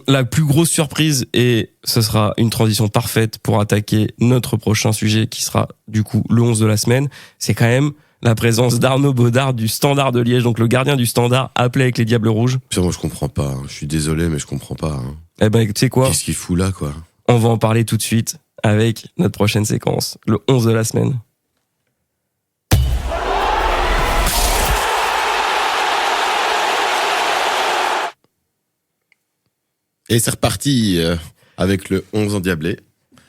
La plus grosse surprise, et ce sera une transition parfaite pour attaquer notre prochain sujet, qui sera, du coup, le 11 de la semaine. C'est quand même la présence d'Arnaud Baudard du Standard de Liège, donc le gardien du Standard, appelé avec les Diables Rouges. Putain, moi, je comprends pas. Je suis désolé, mais je comprends pas. Eh ben, tu sais quoi? Qu'est-ce qu'il fout là, quoi? On va en parler tout de suite avec notre prochaine séquence, le 11 de la semaine. Et c'est reparti avec le 11 endiablé.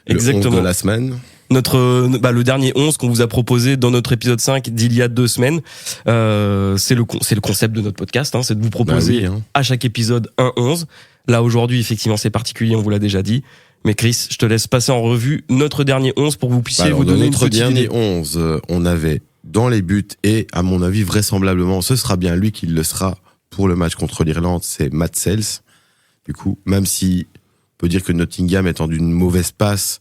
Exactement. Le 11 de la semaine. Le dernier 11 qu'on vous a proposé dans notre épisode 5 d'il y a 2 semaines. C'est le concept de notre podcast, c'est de vous proposer à chaque épisode un 11. Là, aujourd'hui, effectivement, c'est particulier, on vous l'a déjà dit. Mais Chris, je te laisse passer en revue notre dernier 11 pour que vous puissiez vous donner une petite idée. Notre dernier 11, on avait dans les buts et, à mon avis, vraisemblablement, ce sera bien lui qui le sera pour le match contre l'Irlande, c'est Matt Sells. Du coup, même si on peut dire que Nottingham étant d'une mauvaise passe,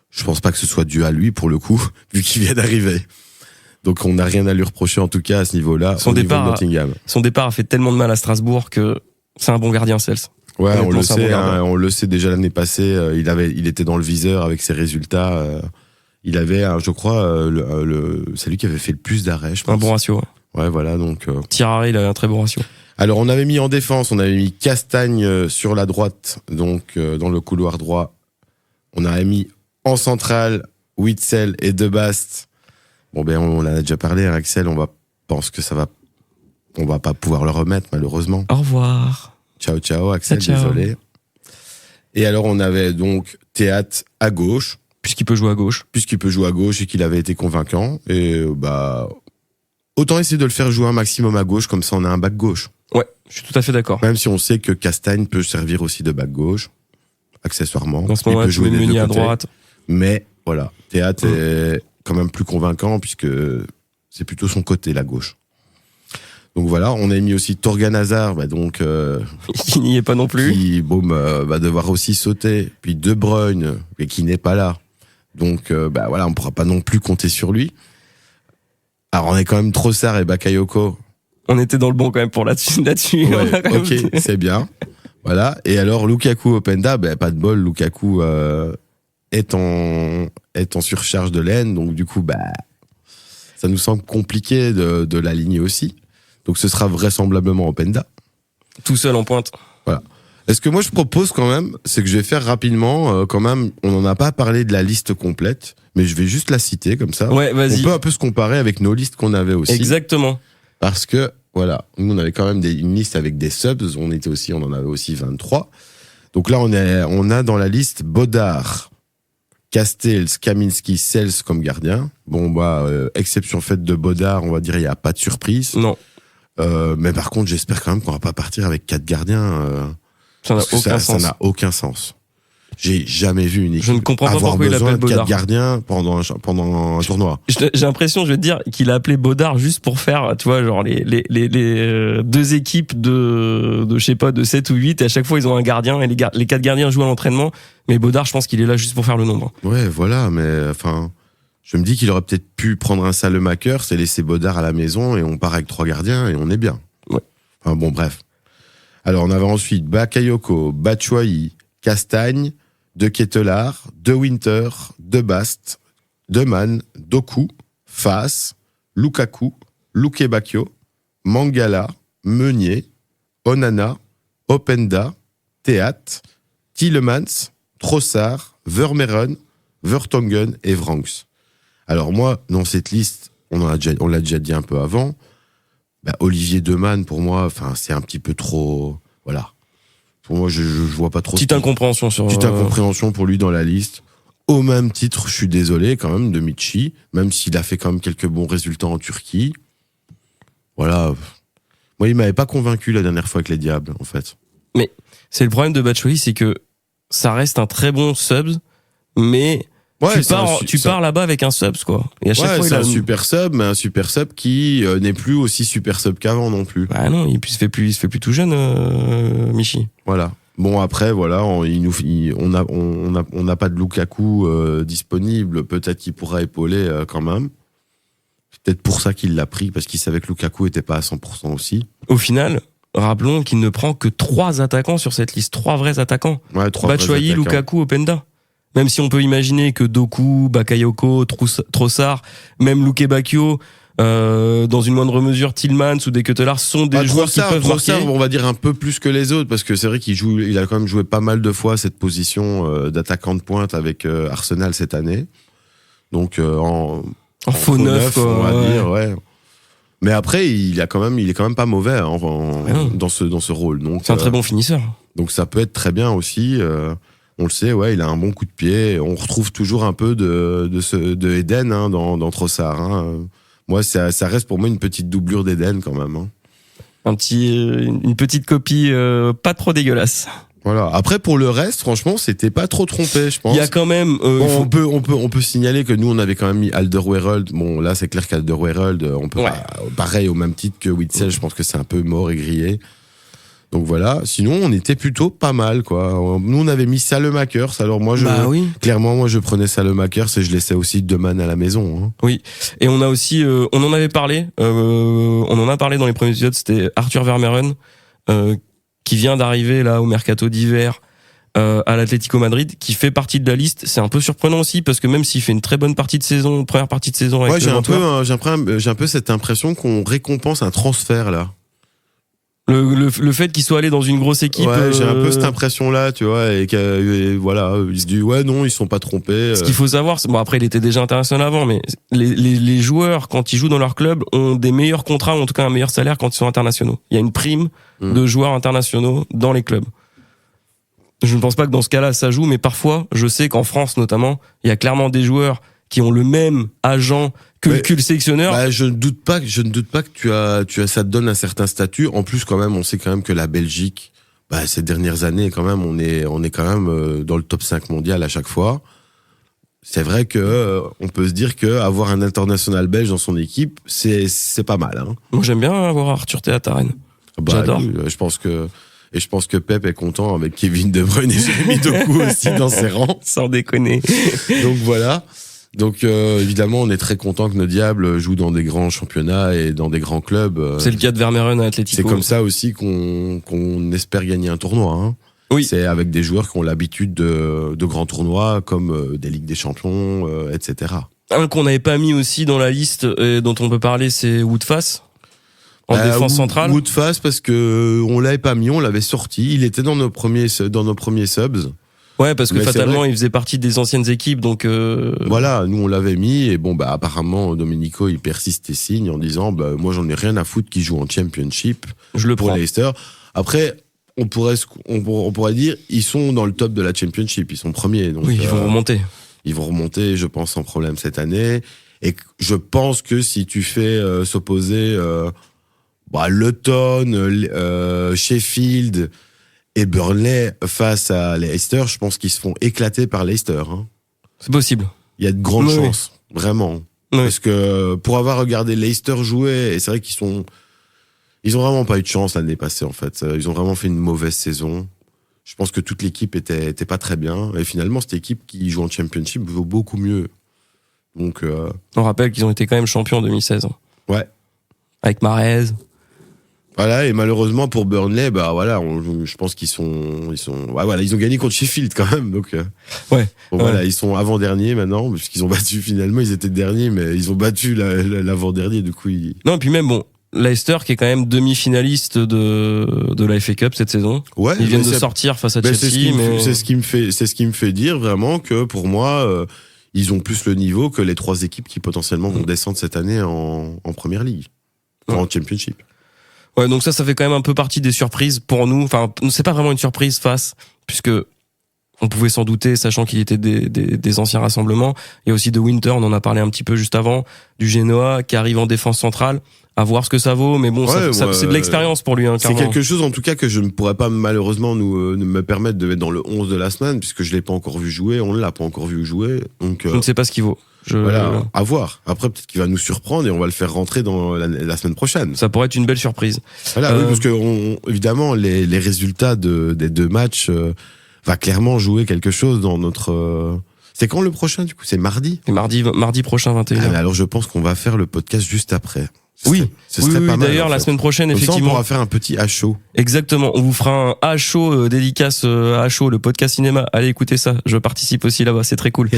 je pense pas que ce soit dû à lui pour le coup, vu qu'il vient d'arriver. Donc on n'a rien à lui reprocher en tout cas à ce niveau-là. Son départ a fait tellement de mal à Strasbourg que c'est un bon gardien, Sells. Ouais, on le sait déjà l'année passée, il était dans le viseur avec ses résultats. Il avait, je crois, c'est lui qui avait fait le plus d'arrêts, je pense. Un bon ratio. Ouais, voilà, donc. Thierry, il avait un très bon ratio. Alors on avait mis en défense, on avait mis Castagne sur la droite, donc dans le couloir droit. On avait mis en centrale Witsel et De Bast. Bon ben on en a déjà parlé, hein, Axel. Pense que on va pas pouvoir le remettre malheureusement. Au revoir. Ciao Axel, ciao. Désolé. Et alors on avait donc Théâtre à gauche. Puisqu'il peut jouer à gauche et qu'il avait été convaincant. Et autant essayer de le faire jouer un maximum à gauche, comme ça on a un back gauche. Ouais, je suis tout à fait d'accord. Même si on sait que Castagne peut servir aussi de back gauche, accessoirement. Dans ce moment, il peut jouer Meunier à droite. Mais voilà, Théâtre est quand même plus convaincant puisque c'est plutôt son côté, la gauche. Donc voilà, on a mis aussi Thorgan Hazard, qui n'y est pas non plus. Qui va devoir aussi sauter. Puis De Bruyne, mais qui n'est pas là. Donc on pourra pas non plus compter sur lui. Alors on est quand même Trossard et Bakayoko. On était dans le bon quand même pour là-dessus. Ouais, ok, c'est bien. Voilà. Et alors Lukaku Openda, pas de bol. Lukaku est en surcharge de laine, donc du coup ça nous semble compliqué de l'aligner aussi. Donc ce sera vraisemblablement Openda. Tout seul en pointe. Voilà. Est-ce que moi je propose quand même, c'est que je vais faire rapidement, quand même, on n'en a pas parlé de la liste complète, mais je vais juste la citer comme ça. Ouais, vas-y. On peut un peu se comparer avec nos listes qu'on avait aussi. Exactement. Parce que, voilà, nous on avait quand même une liste avec des subs, on en avait aussi 23. Donc là on a dans la liste Bodard, Castells, Kaminski, Sells comme gardien. Exception faite de Bodard, on va dire il n'y a pas de surprise. Non. Mais par contre j'espère quand même qu'on va pas partir avec 4 gardiens. Ça n'a aucun sens. J'ai jamais vu une équipe je ne comprends pas pourquoi il appelle Bodard. 4 gardiens pendant un tournoi. J'ai l'impression, je vais te dire, qu'il a appelé Bodard juste pour faire, tu vois, genre les deux équipes de je sais pas, de 7 ou 8, et à chaque fois ils ont un gardien, et les 4 gardiens jouent à l'entraînement, mais Bodard, je pense qu'il est là juste pour faire le nombre. Ouais, voilà, mais enfin, je me dis qu'il aurait peut-être pu prendre un Salemaker, c'est laisser Bodard à la maison, et on part avec 3 gardiens, et on est bien. Ouais. Enfin bon, bref. Alors on avait ensuite Bakayoko, Batshuayi, Castagne, De Ketelaar, De Winter, De Bast, Deman, Doku, Faas, Lukaku, Lukebakio, Mangala, Meunier, Onana, Openda, Théâtre, Tielemans, Trossard, Vermeeren, Vertonghen et Vranks. Alors moi, dans cette liste, on l'a déjà dit un peu avant, Olivier Deman, pour moi, c'est un petit peu trop... Voilà. Pour moi, je vois pas trop... Petite incompréhension pour lui dans la liste. Au même titre, je suis désolé quand même de Michi, même s'il a fait quand même quelques bons résultats en Turquie. Voilà. Moi, il m'avait pas convaincu la dernière fois avec les Diables, en fait. Mais c'est le problème de Batshuayi, c'est que ça reste un très bon subs, mais... Ouais, tu pars là-bas avec un subs, quoi. Et à chaque fois, c'est un super sub, mais un super sub qui n'est plus aussi super sub qu'avant non plus. Ah non, il se fait plus tout jeune, Michi. Voilà. Bon, après, voilà, on n'a pas de Lukaku disponible. Peut-être qu'il pourra épauler quand même. C'est peut-être pour ça qu'il l'a pris, parce qu'il savait que Lukaku était pas à 100% aussi. Au final, rappelons qu'il ne prend que 3 attaquants sur cette liste. 3 vrais attaquants. Ouais, 3 Batshuayi, Lukaku, Openda. Même si on peut imaginer que Doku, Bakayoko, Trossard, même Lukebakio, dans une moindre mesure, Tielemans ou des Ketelaar sont des joueurs qui peuvent marquer. On va dire un peu plus que les autres, parce que c'est vrai il a quand même joué pas mal de fois cette position d'attaquant de pointe avec Arsenal cette année. Donc en faux neuf, on va dire, ouais. Mais après, il est quand même pas mauvais dans ce rôle. Donc c'est un très bon finisseur. Donc ça peut être très bien aussi. On le sait, ouais, il a un bon coup de pied. On retrouve toujours un peu de Eden dans Trossard. Moi, ça reste pour moi une petite doublure d'Eden quand même. Une petite copie pas trop dégueulasse. Voilà. Après, pour le reste, franchement, c'était pas trop trompé, je pense. Il y a quand même. Bon, on peut signaler que nous, on avait quand même mis Alderweireld. Bon, là, c'est clair qu'Alderweireld, on peut pas, pareil, au même titre que Witsel, je pense que c'est un peu mort et grillé. Donc voilà. Sinon, on était plutôt pas mal, quoi. Nous, on avait mis Salemakers. Alors moi, clairement, moi, je prenais Salemakers et je laissais aussi Deman à la maison. Hein. Oui. Et on a aussi, on en avait parlé. On en a parlé dans les premiers épisodes. C'était Arthur Vermeeren, qui vient d'arriver là au mercato d'hiver à l'Atlético Madrid, qui fait partie de la liste. C'est un peu surprenant aussi parce que même s'il fait une très bonne partie de saison, première partie de saison avec j'ai un peu cette impression qu'on récompense un transfert là. Le fait qu'il soit allé dans une grosse équipe. Ouais, j'ai un peu cette impression-là, tu vois, et voilà, il se dit, ouais, non, ils sont pas trompés. Ce qu'il faut savoir, bon, après, il était déjà international avant, mais les joueurs, quand ils jouent dans leur club, ont des meilleurs contrats, ou en tout cas un meilleur salaire quand ils sont internationaux. Il y a une prime de joueurs internationaux dans les clubs. Je ne pense pas que dans ce cas-là, ça joue, mais parfois, je sais qu'en France, notamment, il y a clairement des joueurs qui ont le même agent que le sélectionneur. Bah, je ne doute pas que tu as, ça te donne un certain statut. En plus, quand même, on sait quand même que la Belgique, ces dernières années, quand même, on est quand même dans le top 5 mondial à chaque fois. C'est vrai que on peut se dire que avoir un international belge dans son équipe, c'est pas mal. Hein. Moi, j'aime bien avoir Arthur Théâtre. J'adore. Je pense que Pep est content avec Kevin De Bruyne et Jérémy Doku aussi dans ses rangs. Sans déconner. Donc voilà. Donc évidemment, on est très content que nos Diables jouent dans des grands championnats et dans des grands clubs. C'est le cas de Vermeeren à Atlético. C'est comme ça aussi qu'on espère gagner un tournoi. Hein. Oui. C'est avec des joueurs qui ont l'habitude de grands tournois comme des Ligues des Champions, etc. Un qu'on n'avait pas mis aussi dans la liste et dont on peut parler, c'est Woodface en défense centrale. Woodface parce que on l'avait pas mis, on l'avait sorti. Il était dans nos premiers subs. Ouais, parce que fatalement, il faisait partie des anciennes équipes, donc. Voilà, nous on l'avait mis et bon apparemment Domenico il persiste et signe en disant moi j'en ai rien à foutre qu'il joue en Championship. Je le prends. Pour Leicester. Après on pourrait dire ils sont dans le top de la Championship, ils sont premiers. Donc, oui, ils vont remonter. Ils vont remonter, je pense, sans problème cette année. Et je pense que si tu fais s'opposer Luton, Sheffield et Burnley face à Leicester, je pense qu'ils se font éclater par Leicester. Hein. C'est possible. Il y a de grandes chances, vraiment. Oui. Parce que pour avoir regardé Leicester jouer, et c'est vrai qu'ils ont vraiment pas eu de chance l'année passée en fait. Ils ont vraiment fait une mauvaise saison. Je pense que toute l'équipe était pas très bien. Et finalement, cette équipe qui joue en Championship vaut beaucoup mieux. Donc, on rappelle qu'ils ont été quand même champions en 2016. Ouais. Avec Mahrez. Voilà, et malheureusement pour Burnley, je pense qu'ils ils ont gagné contre Sheffield quand même, donc. Voilà, ils sont avant-derniers maintenant, puisqu'ils ont battu finalement, ils étaient derniers, mais ils ont battu l'avant-dernier, du coup. Non, et puis même Leicester qui est quand même demi-finaliste de la FA Cup cette saison. Ouais. Ils viennent de sortir face à Chelsea, c'est ce qui me fait dire vraiment que pour moi, ils ont plus le niveau que les 3 équipes qui potentiellement vont descendre cette année en Première Ligue, en Championship. Ouais, donc ça fait quand même un peu partie des surprises pour nous. Enfin, c'est pas vraiment une surprise puisque on pouvait s'en douter, sachant qu'il était des anciens rassemblements. Il y a aussi de Winter, on en a parlé un petit peu juste avant, du Genoa qui arrive en défense centrale. À voir ce que ça vaut, mais bon, c'est de l'expérience pour lui. Hein, c'est quelque chose, en tout cas, que je ne pourrais pas malheureusement me permettre de mettre dans le 11 de la semaine, puisque je l'ai pas encore vu jouer, on l'a pas encore vu jouer. Donc, je ne sais pas ce qu'il vaut. Voilà, à voir. Après, peut-être qu'il va nous surprendre et on va le faire rentrer dans la semaine prochaine. Ça pourrait être une belle surprise. Voilà, oui, parce que évidemment, les résultats des 2 matchs va clairement jouer quelque chose dans notre. C'est quand le prochain, du coup? C'est mardi? C'est mardi prochain, 21h. Alors, je pense qu'on va faire le podcast juste après. Ce serait pas mal, d'ailleurs, la semaine prochaine, effectivement. Ça, on pourra faire un petit HO. Exactement. On vous fera un HO dédicace HO, le podcast cinéma. Allez, écoutez ça. Je participe aussi là-bas. C'est très cool.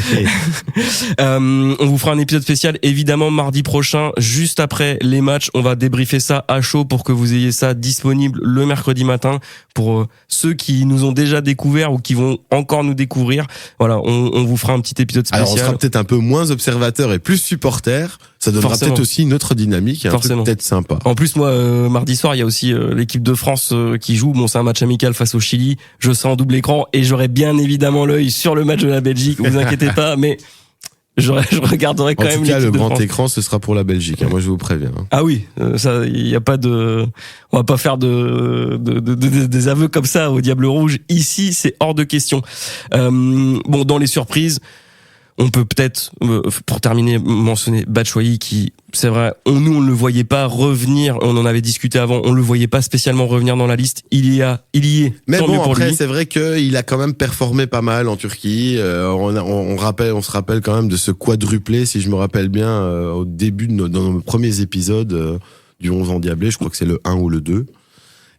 On vous fera un épisode spécial, évidemment, mardi prochain, juste après les matchs. On va débriefer ça à chaud pour que vous ayez ça disponible le mercredi matin pour ceux qui nous ont déjà découvert ou qui vont encore nous découvrir. Voilà, on vous fera un petit épisode spécial. Alors, on sera peut-être un peu moins observateur et plus supporter. Ça donnera peut-être aussi une autre dynamique, un peu peut-être sympa. En plus, moi, mardi soir, il y a aussi l'équipe de France qui joue. Bon, c'est un match amical face au Chili. Je serai en double écran et j'aurai bien évidemment l'œil sur le match de la Belgique. Vous inquiétez pas, mais je regarderai quand En même tout cas, l'équipe le de grand France. écran, ce sera pour la Belgique. Moi, je vous préviens. Ah oui, ça, il y a pas de, on va pas faire des aveux comme ça au Diable Rouge. Ici, c'est hors de question. Bon, dans les surprises, on peut peut-être, pour terminer, mentionner Batshuayi qui, c'est vrai, nous on ne le voyait pas revenir. On en avait discuté avant. On le voyait pas spécialement revenir dans la liste. Il y est. Mais Tant bon, mieux pour après, lui. c'est vrai qu'il a quand même performé pas mal en Turquie. On se rappelle quand même de ce quadruplé, si je me rappelle bien, au début dans nos premiers épisodes du 11 endiablé. Je crois que c'est le 1 ou le 2.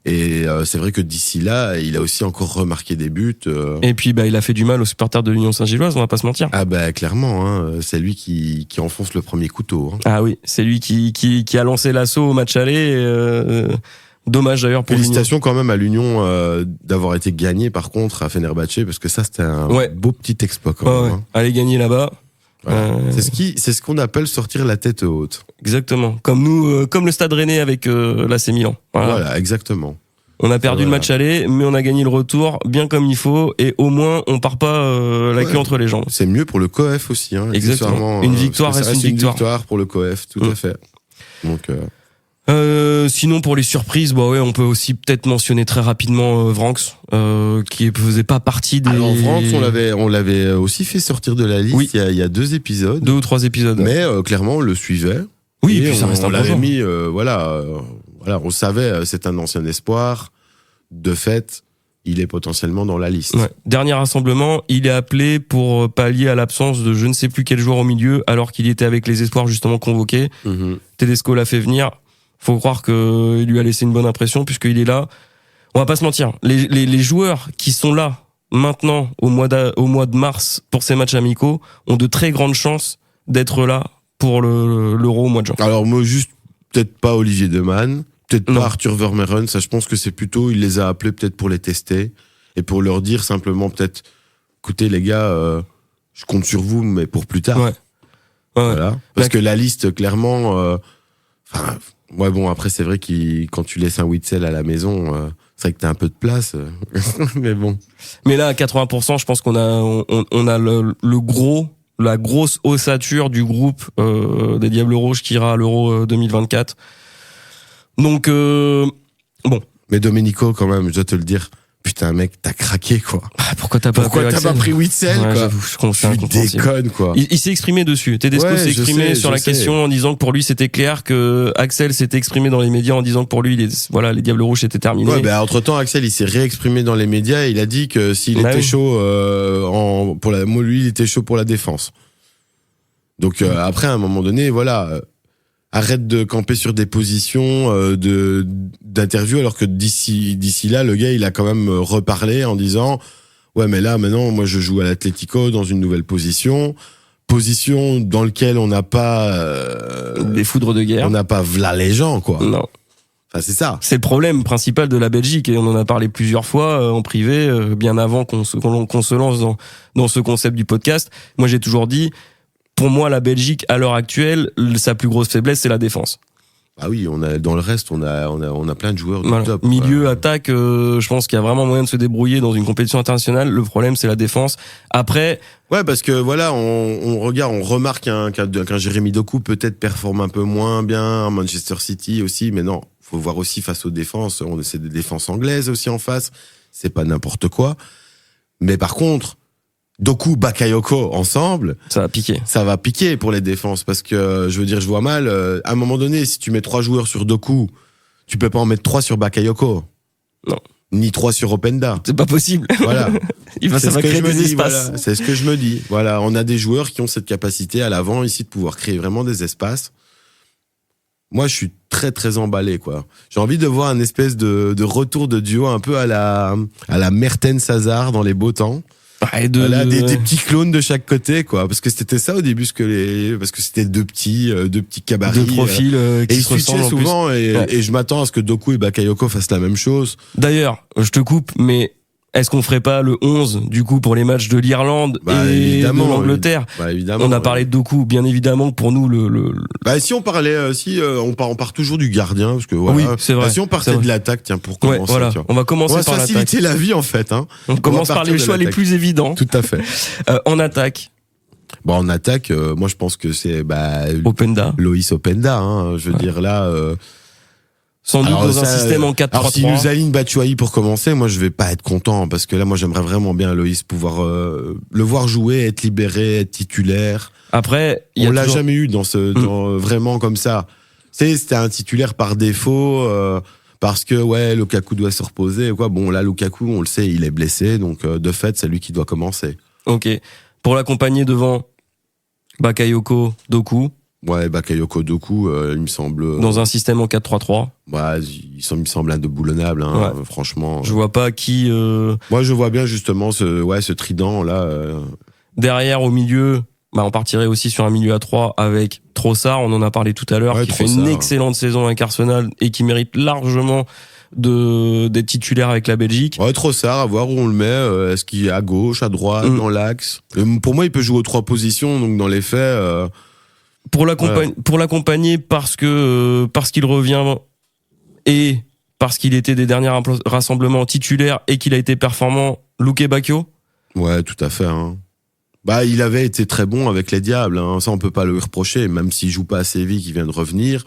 Et c'est vrai que d'ici là, il a aussi encore remarqué des buts. Et puis, il a fait du mal aux supporters de l'Union Saint-Gilloise. On va pas se mentir. Ah clairement, hein, c'est lui qui enfonce le premier couteau. Hein. Ah oui, c'est lui qui a lancé l'assaut au match aller. Dommage d'ailleurs pour l'Union. Félicitations quand même à l'Union d'avoir été gagné par contre à Fenerbahçe parce que ça c'était un beau petit exploit quand même. Ouais. Hein. Aller gagner là-bas. Voilà. C'est ce qu'on appelle sortir la tête haute. Exactement. Comme nous, comme le Stade Rennais avec l'AC Milan. Voilà, exactement. On a perdu le match aller, mais on a gagné le retour bien comme il faut, et au moins on part pas la queue entre les jambes. C'est mieux pour le COEF aussi. Hein, exactement. Une victoire reste une victoire pour le COEF, tout à fait. Donc. Sinon pour les surprises, on peut aussi peut-être mentionner très rapidement Vranks, qui faisait pas partie des. Alors Vranks, on l'avait aussi fait sortir de la liste. Oui. Il y a 2 épisodes. 2 ou 3 épisodes. Mais clairement, on le suivait. Oui, et puis ça reste un on l'avait bon mis. Voilà, on savait, c'est un ancien espoir. De fait, il est potentiellement dans la liste. Ouais. Dernier rassemblement, il est appelé pour pallier à l'absence de je ne sais plus quel joueur au milieu, alors qu'il était avec les espoirs justement convoqués. Tedesco l'a fait venir. Faut croire qu'il lui a laissé une bonne impression puisqu'il est là. On va pas se mentir. Les joueurs qui sont là maintenant au mois de mars pour ces matchs amicaux ont de très grandes chances d'être là pour l'Euro au mois de juin. Alors moi juste peut-être pas Olivier Demann, peut-être pas Arthur Vermeeren. Ça je pense que c'est plutôt il les a appelés peut-être pour les tester et pour leur dire simplement peut-être écoutez les gars, je compte sur vous mais pour plus tard. Ouais. Voilà. Parce que la liste clairement. Ouais, bon, après, c'est vrai que quand tu laisses un Witzel à la maison, c'est vrai que t'as un peu de place. Mais bon. Mais là, à 80%, je pense qu'on a la grosse ossature du groupe des Diables Rouges qui ira à l'Euro 2024. Donc, bon. Mais Domenico, quand même, je dois te le dire, putain, mec, t'as craqué, quoi. Pourquoi t'as pas pris Witzel, quoi? Je déconne, quoi. Il s'est exprimé dessus. Tedesco s'est exprimé sur la question en disant que pour lui c'était clair, que Axel s'était exprimé dans les médias en disant que pour lui les Diables Rouges étaient terminés. Ouais, entre temps, Axel, il s'est réexprimé dans les médias et il a dit que s'il était chaud, lui, il était chaud pour la défense. Donc, après, à un moment donné, voilà, arrête de camper sur des positions d'interview alors que d'ici là le gars il a quand même reparlé en disant ouais mais là maintenant moi je joue à l'Atlético dans une nouvelle position dans laquelle on n'a pas des foudres de guerre, on n'a pas v'là les gens quoi. Non. Enfin, c'est ça. C'est le problème principal de la Belgique et on en a parlé plusieurs fois en privé bien avant qu'on se lance dans ce concept du podcast. Moi j'ai toujours dit, pour moi, la Belgique, à l'heure actuelle, sa plus grosse faiblesse, c'est la défense. Ah oui, dans le reste, on a plein de joueurs du top. Milieu, attaque, je pense qu'il y a vraiment moyen de se débrouiller dans une compétition internationale. Le problème, c'est la défense. Après. Ouais, parce que voilà, on remarque qu'un Jérémy Doku peut-être performe un peu moins bien, à Manchester City aussi, mais non, faut voir aussi face aux défenses. C'est des défenses anglaises aussi en face. C'est pas n'importe quoi. Mais par contre, Doku, Bakayoko ensemble, ça va piquer pour les défenses parce que je veux dire, je vois mal à un moment donné si tu mets 3 joueurs sur Doku, tu peux pas en mettre 3 sur Bakayoko. Non. Ni 3 sur Openda. C'est pas possible. Voilà. Ça va créer des espaces. Voilà. C'est ce que je me dis. Voilà, on a des joueurs qui ont cette capacité à l'avant ici de pouvoir créer vraiment des espaces. Moi, je suis très très emballé quoi. J'ai envie de voir un espèce de retour de duo un peu à la Mertens Hazard dans les beaux temps. Voilà, des petits clones de chaque côté quoi, parce que c'était ça au début parce que c'était deux petits cabarets, deux profils qui se ressemblent souvent et je m'attends à ce que Doku et Bakayoko fassent la même chose. D'ailleurs, je te coupe, mais est-ce qu'on ferait pas le 11 du coup pour les matchs de l'Irlande et de l'Angleterre? Évidemment. On a parlé de Doku, bien évidemment que pour nous si on parlait on part toujours du gardien parce que voilà. Oui, c'est vrai. Si on partait de l'attaque, tiens, pour commencer, voilà. On va commencer par l'attaque. On va faciliter la vie en fait On commence par les choix les plus évidents. Tout à fait. En attaque, Bon, en attaque, moi je pense que c'est Openda. Loïs Openda. Hein, je veux dire là. Sans doute dans un système en 4-3-3. Alors, s'il nous aligne Batshuayi pour commencer, moi, je vais pas être content parce que là, moi, j'aimerais vraiment bien Loïs pouvoir le voir jouer, être libéré, être titulaire. Après, on l'a jamais eu dans vraiment comme ça. C'était un titulaire par défaut parce que Lukaku doit se reposer. Quoi. Bon, là, Lukaku, on le sait, il est blessé, donc de fait, c'est lui qui doit commencer. Ok. Pour l'accompagner devant, Bakayoko, Doku. Ouais, Bakayoko Doku, il me semble. Dans un système en 4-3-3. Ouais, il me semble indéboulonnable, hein, franchement. Je vois pas qui. Moi, je vois bien justement ce trident là. Derrière, au milieu, on partirait aussi sur un milieu à 3 avec Trossard. On en a parlé tout à l'heure, qui fait une excellente saison avec Arsenal et qui mérite largement d'être titulaire avec la Belgique. Ouais, Trossard, à voir où on le met. Est-ce qu'il est à gauche, à droite, dans l'axe? Pour moi, il peut jouer aux 3 positions, donc dans les faits. Pour l'accompagner parce qu'il revient et parce qu'il était des derniers rassemblements titulaires et qu'il a été performant, Luke Bacchio. Ouais, tout à fait. Hein. Il avait été très bon avec les Diables. Hein. Ça, on peut pas le reprocher, même s'il joue pas à Séville, qui vient de revenir.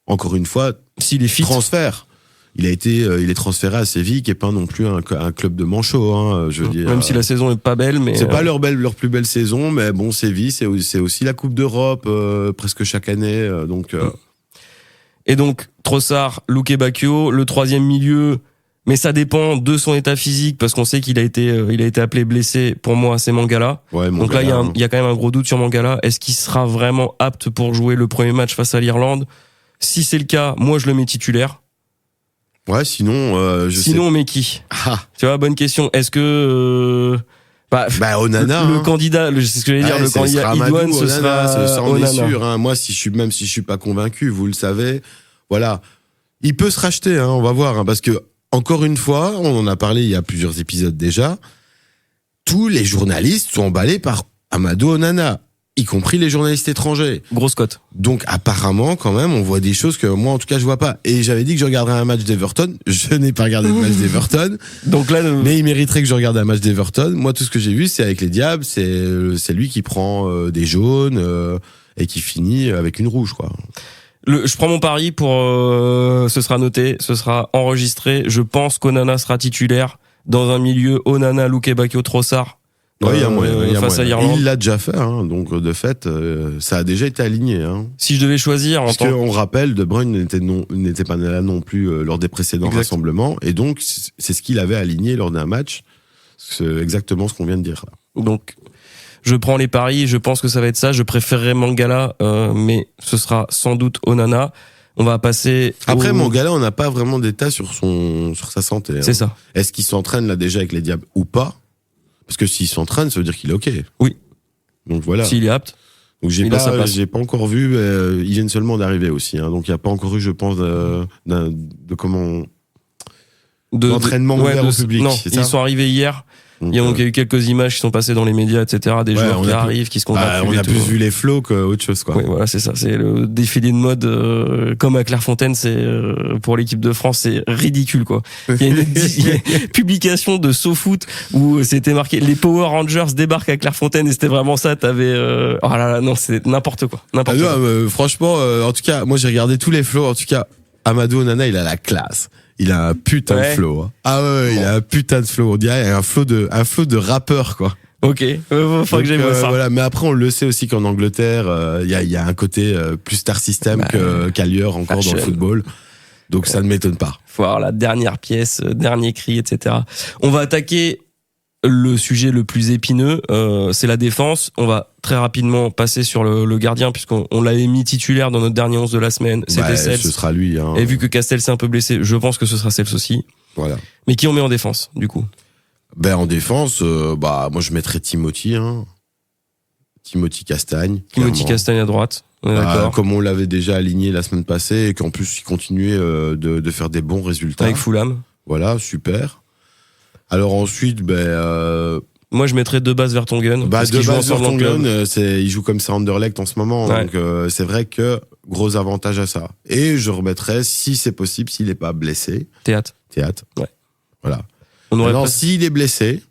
Encore une fois, s'il est fit. Transfert. Il est transféré à Séville, qui est pas non plus un club de manchots, hein, je veux dire. Même si la saison est pas belle, mais. C'est pas leur plus belle saison, mais bon, Séville, c'est aussi la Coupe d'Europe, presque chaque année, donc. Et donc, Trossard, Luke Bacchio, le troisième milieu, mais ça dépend de son état physique, parce qu'on sait qu'il a été appelé blessé. Pour moi, c'est Mangala. Ouais, donc là, il y a quand même un gros doute sur Mangala. Est-ce qu'il sera vraiment apte pour jouer le premier match face à l'Irlande? Si c'est le cas, moi, je le mets titulaire. Ouais, sinon, on met qui? Tu vois, bonne question. Est-ce que Onana, le candidat, c'est ce que j'allais dire, le candidat idoine, ce sera Onana. Sûr, hein. Moi, même si je suis pas convaincu, vous le savez, voilà, il peut se racheter, hein, on va voir, hein, parce que encore une fois, on en a parlé il y a plusieurs épisodes déjà. Tous les journalistes sont emballés par Amadou Onana, y compris les journalistes étrangers. Grosse cote. Donc apparemment, quand même, on voit des choses que moi, en tout cas, je vois pas. Et j'avais dit que je regarderais un match d'Everton. Je n'ai pas regardé le match d'Everton. Donc là, mais il mériterait que je regarde un match d'Everton. Moi, tout ce que j'ai vu, c'est avec les Diables. C'est lui qui prend des jaunes et qui finit avec une rouge, quoi. Je prends mon pari pour. Ce sera noté, ce sera enregistré. Je pense qu'Onana sera titulaire dans un milieu Onana, Luke Bacchio, Trossard. Ouais, il y a moyen. Face à l'Irlande. Il l'a déjà fait, hein, donc de fait, ça a déjà été aligné. Hein. Si je devais choisir, parce qu'on rappelle, De Bruyne n'était pas là non plus lors des précédents rassemblements, et donc c'est ce qu'il avait aligné lors d'un match. C'est exactement ce qu'on vient de dire là. Donc, je prends les paris. Je pense que ça va être ça. Je préférerais Mangala, mais ce sera sans doute Onana. On va passer. Après, Mangala, on n'a pas vraiment d'état sur sa santé. Hein. C'est ça. Est-ce qu'il s'entraîne là déjà avec les Diables ou pas? Parce que s'il s'entraîne, ça veut dire qu'il est OK. Oui. Donc voilà. S'il est apte. Donc j'ai pas encore vu. Ils viennent seulement d'arriver aussi. Hein, donc il n'y a pas encore eu, je pense, d'entraînement ouvert au public. Non, ils sont arrivés hier. Donc, il y a eu quelques images qui sont passées dans les médias, etc. Des joueurs qui arrivent, qui se congratulent. On a plus vu les flots qu'autre chose, quoi. Oui, voilà, c'est ça. C'est le défilé de mode, comme à Clairefontaine, c'est, pour l'équipe de France, c'est ridicule, quoi. Il y a une publication de SoFoot où c'était marqué, les Power Rangers débarquent à Clairefontaine, et c'était vraiment ça. T'avais, oh là là, non, c'est n'importe quoi. Franchement, en tout cas, moi, j'ai regardé tous les flots. En tout cas, Amadou Onana, il a la classe. Il a un putain de flow. Hein. Ah ouais, il a un putain de flow. On dirait un flow de rappeur, quoi. Ok, faut que j'aime ça. Voilà. Mais après, on le sait aussi qu'en Angleterre, il y a un côté plus star system qu'ailleurs encore dans le football. Donc ça ne m'étonne pas. Faut avoir la dernière pièce, dernier cri, etc. On va attaquer le sujet le plus épineux, c'est la défense. On va très rapidement passer sur le gardien, puisqu'on l'avait mis titulaire dans notre dernier 11 de la semaine. C'était Cels. Ce sera lui. Hein. Et vu que Castel s'est un peu blessé, je pense que ce sera Cels aussi. Voilà. Mais qui on met en défense, du coup? En défense, moi je mettrais Timothy. Hein. Timothy Castagne. Timothy Castagne à droite. Comme on l'avait déjà aligné la semaine passée, et qu'en plus il continuait de faire des bons résultats. Avec Fulham. Voilà, super. Alors ensuite, moi je mettrais De Bas Vertonghen. De Bas Vertonghen, il joue comme ça Anderlecht en ce moment, donc c'est vrai que gros avantage à ça. Et je remettrais, si c'est possible, s'il n'est pas blessé. Théâtre. Ouais. Voilà. Maintenant, s'il est blessé,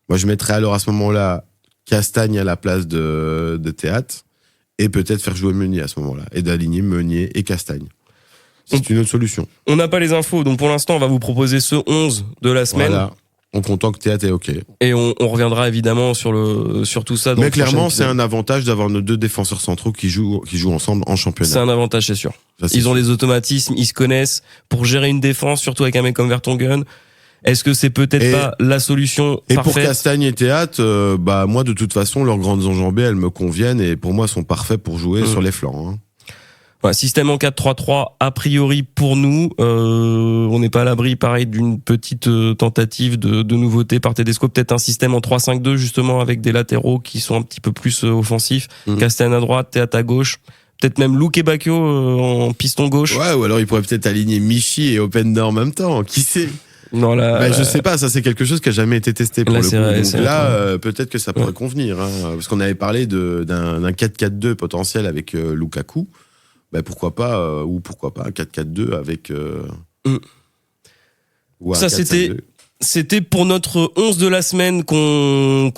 moi je mettrais alors à ce moment-là Castagne à la place de Théâtre, et peut-être faire jouer Meunier à ce moment-là, et d'aligner Meunier et Castagne. C'est une autre solution. On n'a pas les infos, donc pour l'instant, on va vous proposer ce 11 de la semaine. Voilà. En comptant que Théâtre est OK. Et on reviendra évidemment sur tout ça. Mais clairement, c'est un avantage d'avoir nos 2 défenseurs centraux qui jouent ensemble en championnat. C'est un avantage, c'est sûr. Ça, c'est Ils ont sûr. des automatismes, ils se connaissent. Pour gérer une défense, surtout avec un mec comme Vertonghen, est-ce que c'est peut-être pas la solution Et parfaite? pour Castagne et Théâtre, moi, de toute façon, leurs grandes enjambées, elles me conviennent et pour moi, sont parfaits pour jouer sur les flancs. Hein. Voilà, système en 4-3-3, a priori pour nous, on n'est pas à l'abri, pareil, d'une petite tentative de nouveauté par Tedesco, peut-être un système en 3-5-2 justement avec des latéraux qui sont un petit peu plus offensifs, Castagne à droite, Théâtre à gauche, peut-être même Luke et Bacchio en piston gauche. Ouais, ou alors il pourrait peut-être aligner Michi et Openda en même temps, qui sait? Non, là, Je sais pas, ça c'est quelque chose qui a jamais été testé pour là, le coup. c'est vrai, Donc c'est là, peut-être que ça pourrait convenir, hein, parce qu'on avait parlé d'un 4-4-2 potentiel avec Lukaku. Pourquoi pas ou pourquoi pas un 4-4-2 avec ou un ça 4-5-2. c'était pour notre 11 de la semaine qu'on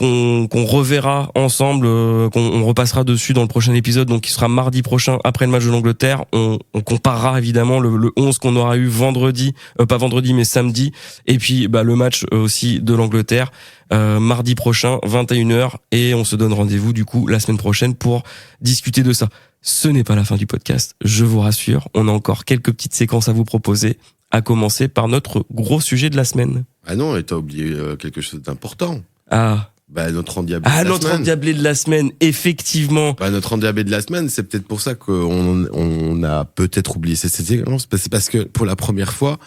reverra ensemble, qu'on repassera dessus dans le prochain épisode, donc qui sera mardi prochain après le match de l'Angleterre. On comparera évidemment le 11 qu'on aura eu vendredi, pas vendredi mais samedi, et puis le match aussi de l'Angleterre mardi prochain 21h, et on se donne rendez-vous du coup la semaine prochaine pour discuter de ça. Ce n'est pas la fin du podcast, je vous rassure, on a encore quelques petites séquences à vous proposer, à commencer par notre gros sujet de la semaine. Ah non, et t'as oublié quelque chose d'important. Ah, Notre endiablé de la notre semaine. endiablé de la semaine, effectivement. Notre endiablé de la semaine, c'est peut-être pour ça qu'on a peut-être oublié cette séquence. C'est parce que pour la première fois,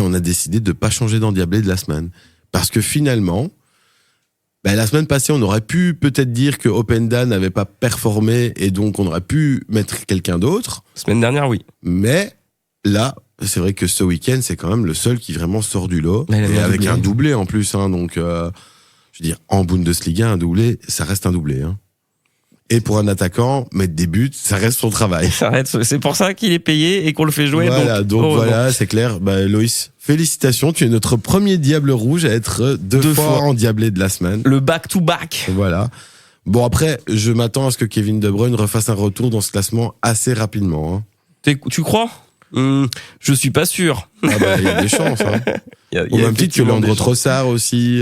on a décidé de pas changer d'endiablé de la semaine. Parce que finalement, la semaine passée, on aurait pu peut-être dire que Openda n'avait pas performé et donc on aurait pu mettre quelqu'un d'autre. Semaine dernière, oui. Mais là, c'est vrai que ce week-end, c'est quand même le seul qui vraiment sort du lot. Mais et avec un doublé en plus. Hein, donc, je veux dire, en Bundesliga, un doublé, ça reste un doublé. Hein. Et pour un attaquant, mettre des buts, ça reste son travail. C'est pour ça qu'il est payé et qu'on le fait jouer. Voilà, donc voilà, c'est clair. Loïs, félicitations, tu es notre premier diable rouge à être deux fois endiablé de la semaine. Le back-to-back. Voilà. Bon, après, je m'attends à ce que Kevin De Bruyne refasse un retour dans ce classement assez rapidement. Hein. Tu crois ? Je suis pas sûr. Il y a des chances. Hein. Au même titre que Leandro Trossard aussi,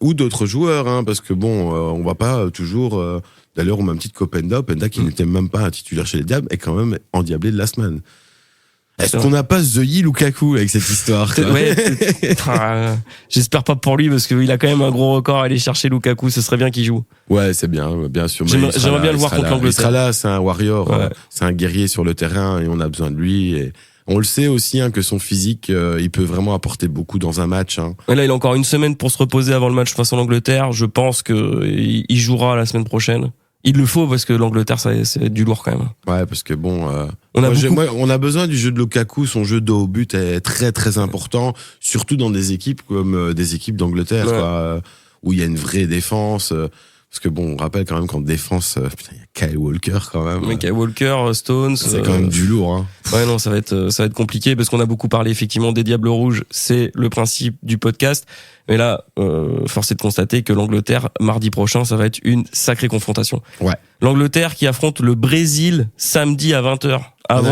ou d'autres joueurs, hein, parce que on va pas toujours... D'ailleurs, au même titre qu'Openda, qui n'était même pas un titulaire chez les Diables, est quand même endiablé de la semaine. Est-ce qu'on n'a pas The Lukaku avec cette histoire quoi? Ouais, j'espère pas pour lui, parce qu'il a quand même un gros record à aller chercher Lukaku, ce serait bien qu'il joue. Ouais, c'est bien sûr. J'aimerais bien le voir contre l'Angleterre. Il sera là, c'est un warrior, c'est un guerrier sur le terrain et on a besoin de lui. Et on le sait aussi que son physique, il peut vraiment apporter beaucoup dans un match. Hein. Et là, il a encore une semaine pour se reposer avant le match face à l'Angleterre. Je pense qu'il jouera la semaine prochaine. Il le faut, parce que l'Angleterre, c'est du lourd quand même. Ouais, parce que on a besoin du jeu de Lukaku. Son jeu de haut but est très très important, surtout dans des équipes comme des équipes d'Angleterre, quoi, où il y a une vraie défense. Parce que on rappelle quand même qu'en défense, il y a Kyle Walker quand même. Mais Kyle Walker, Stones. C'est quand même du lourd. Hein. Ouais, non, ça va être compliqué, parce qu'on a beaucoup parlé effectivement des Diables Rouges. C'est le principe du podcast. Mais là, force est de constater que l'Angleterre, mardi prochain, ça va être une sacrée confrontation. Ouais. L'Angleterre qui affronte le Brésil samedi à 20h. En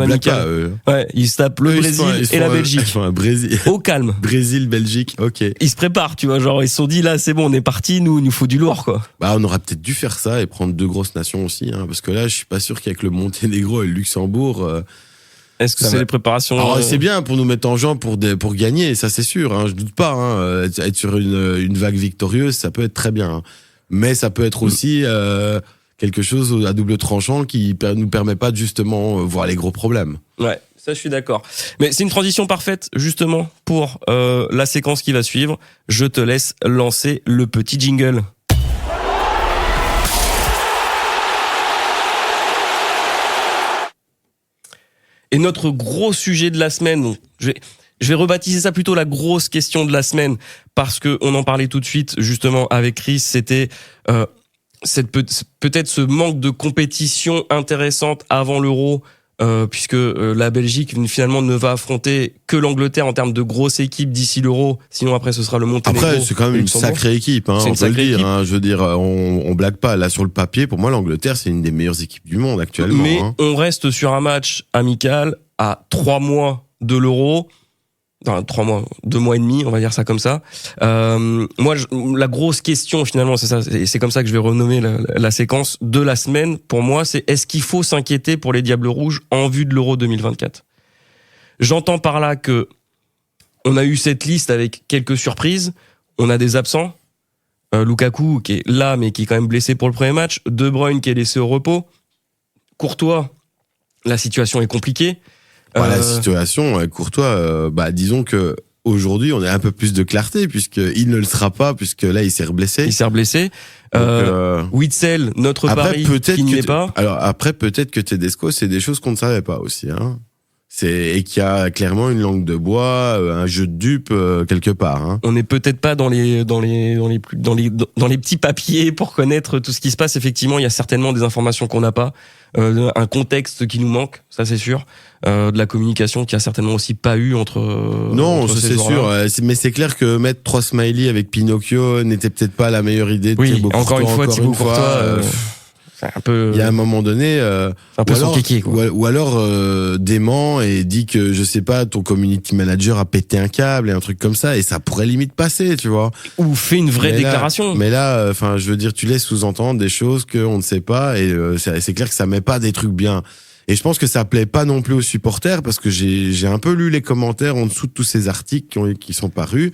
amical. Ouais, ils se tapent le Brésil et la Belgique. Ils font un Brésil. Au calme. Brésil, Belgique, ok. Ils se préparent, tu vois, genre ils se sont dit là c'est bon, on est parti, il nous faut du lourd quoi. On aurait peut-être dû faire ça et prendre 2 grosses nations aussi, hein, parce que là je suis pas sûr qu'avec le Monténégro et le Luxembourg. Est-ce que c'est les préparations Alors c'est bien pour nous mettre en jambe pour gagner, ça c'est sûr, hein, je doute pas. Hein, être sur une vague victorieuse, ça peut être très bien, hein. Mais ça peut être aussi quelque chose à double tranchant qui nous permet pas de justement voir les gros problèmes. Ouais, ça je suis d'accord. Mais c'est une transition parfaite justement pour la séquence qui va suivre. Je te laisse lancer le petit jingle. Et notre gros sujet de la semaine, je vais rebaptiser ça plutôt la grosse question de la semaine, parce que on en parlait tout de suite justement avec Chris, c'était peut-être ce manque de compétition intéressante avant l'Euro puisque la Belgique finalement ne va affronter que l'Angleterre en termes de grosse équipe d'ici l'Euro. Sinon après ce sera le Monténégro. Après c'est quand même une sacrée équipe, hein, on peut le dire. Hein, je veux dire, on blague pas. Là sur le papier, pour moi l'Angleterre c'est une des meilleures équipes du monde actuellement. Mais hein. On reste sur un match amical à 3 mois de l'Euro. Enfin, 3 mois, 2 mois et demi, on va dire ça comme ça. Moi, la grosse question finalement, c'est ça, c'est comme ça que je vais renommer la séquence de la semaine. Pour moi, c'est est-ce qu'il faut s'inquiéter pour les Diables Rouges en vue de l'Euro 2024 ? J'entends par là que on a eu cette liste avec quelques surprises. On a des absents. Lukaku qui est là, mais qui est quand même blessé pour le premier match. De Bruyne qui est laissé au repos. Courtois, la situation est compliquée. La situation, Courtois, disons que aujourd'hui on a un peu plus de clarté puisqu'il ne le sera pas, puisque là il s'est reblessé. Witsel, notre pari, qui n'y est pas. Alors après, peut-être que Tedesco, c'est des choses qu'on ne savait pas aussi. Hein. Et qu'il y a clairement une langue de bois, un jeu de dupe quelque part. Hein. On n'est peut-être pas dans les petits papiers pour connaître tout ce qui se passe. Effectivement, il y a certainement des informations qu'on n'a pas, un contexte qui nous manque, ça c'est sûr, de la communication qui a certainement aussi pas eu entre. Non, entre ça c'est sûr. Mais c'est clair que mettre 3 smileys avec Pinocchio n'était peut-être pas la meilleure idée de Thibaut Courtois. Encore une fois, Thibaut Courtois. Un peu. Il y a un moment donné, un peu son kéké, quoi. ou alors dément et dit que je sais pas, ton community manager a pété un câble et un truc comme ça, et ça pourrait limite passer, tu vois. Ou fait une vraie déclaration. Mais là, enfin, je veux dire, tu laisses sous-entendre des choses qu'on ne sait pas, et c'est clair que ça met pas des trucs bien. Et je pense que ça plaît pas non plus aux supporters, parce que j'ai un peu lu les commentaires en dessous de tous ces articles qui sont parus,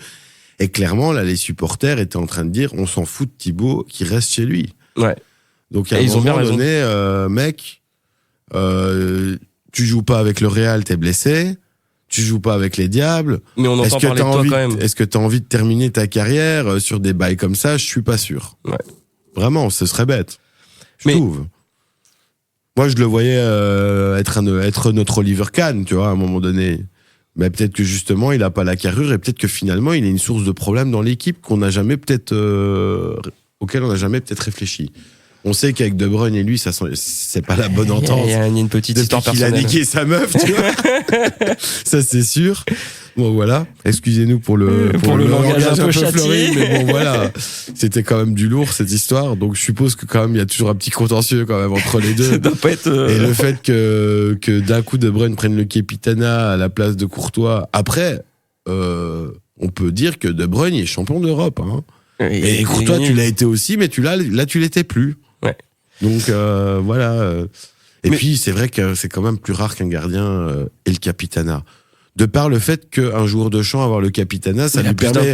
et clairement là, les supporters étaient en train de dire, on s'en fout de Thibaut, qui reste chez lui. Ouais. Donc à un moment donné, mec, tu joues pas avec le Real, t'es blessé. Tu joues pas avec les Diables. Mais on entend parler de toi quand même. Est-ce que t'as envie de terminer ta carrière sur des bails comme ça ? Je suis pas sûr. Ouais. Vraiment, ce serait bête. Je trouve. Moi, je le voyais être notre Oliver Kahn, tu vois, à un moment donné. Mais peut-être que justement, il a pas la carrure, et peut-être que finalement, il est une source de problème dans l'équipe auquel on n'a jamais peut-être réfléchi. On sait qu'avec De Bruyne et lui, c'est pas la bonne entente. Il y a une petite histoire personnelle. Il a niqué sa meuf, tu vois. Ça, c'est sûr. Bon, voilà. Excusez-nous pour le langage un peu fleuri, mais bon, voilà. C'était quand même du lourd, cette histoire. Donc, je suppose que quand même, il y a toujours un petit contentieux quand même entre les deux. Ça doit pas être, Et le fait que d'un coup, De Bruyne prenne le Capitana à la place de Courtois. Après, on peut dire que De Bruyne est champion d'Europe, hein. Et Courtois, tu l'as été aussi, mais tu l'étais plus. Ouais. Donc voilà. Et puis c'est vrai que c'est quand même plus rare qu'un gardien ait le capitana. De par le fait qu'un joueur de champ avoir le capitana, ça lui permet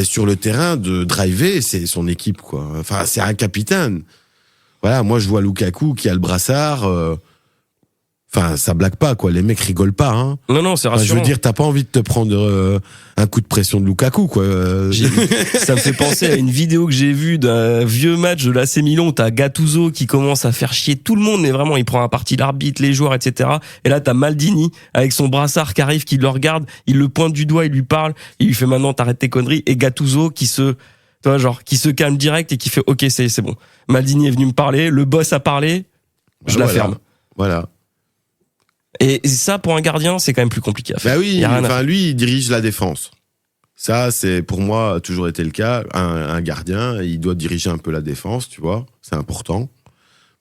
sur le terrain de driver, c'est son équipe, quoi. Enfin, c'est un capitaine. Voilà, moi je vois Lukaku qui a le brassard. Enfin, ça blague pas, quoi. Les mecs rigolent pas, hein. Non, c'est rassurant. Je veux dire, t'as pas envie de te prendre un coup de pression de Lukaku, quoi. Ça me fait penser à une vidéo que j'ai vue d'un vieux match de l'AC Milan où t'as Gattuso qui commence à faire chier tout le monde, mais vraiment, il prend un parti l'arbitre, les joueurs, etc. Et là, t'as Maldini avec son brassard qui arrive, qui le regarde, il le pointe du doigt, il lui parle, il lui fait maintenant t'arrêtes tes conneries, et Gattuso qui se calme direct et qui fait ok, c'est bon. Maldini est venu me parler, le boss a parlé, je la ferme. Voilà. Et ça, pour un gardien, c'est quand même plus compliqué à faire. Bah oui, enfin, lui, il dirige la défense. Ça, c'est, pour moi, toujours été le cas. Un gardien, il doit diriger un peu la défense, tu vois. C'est important.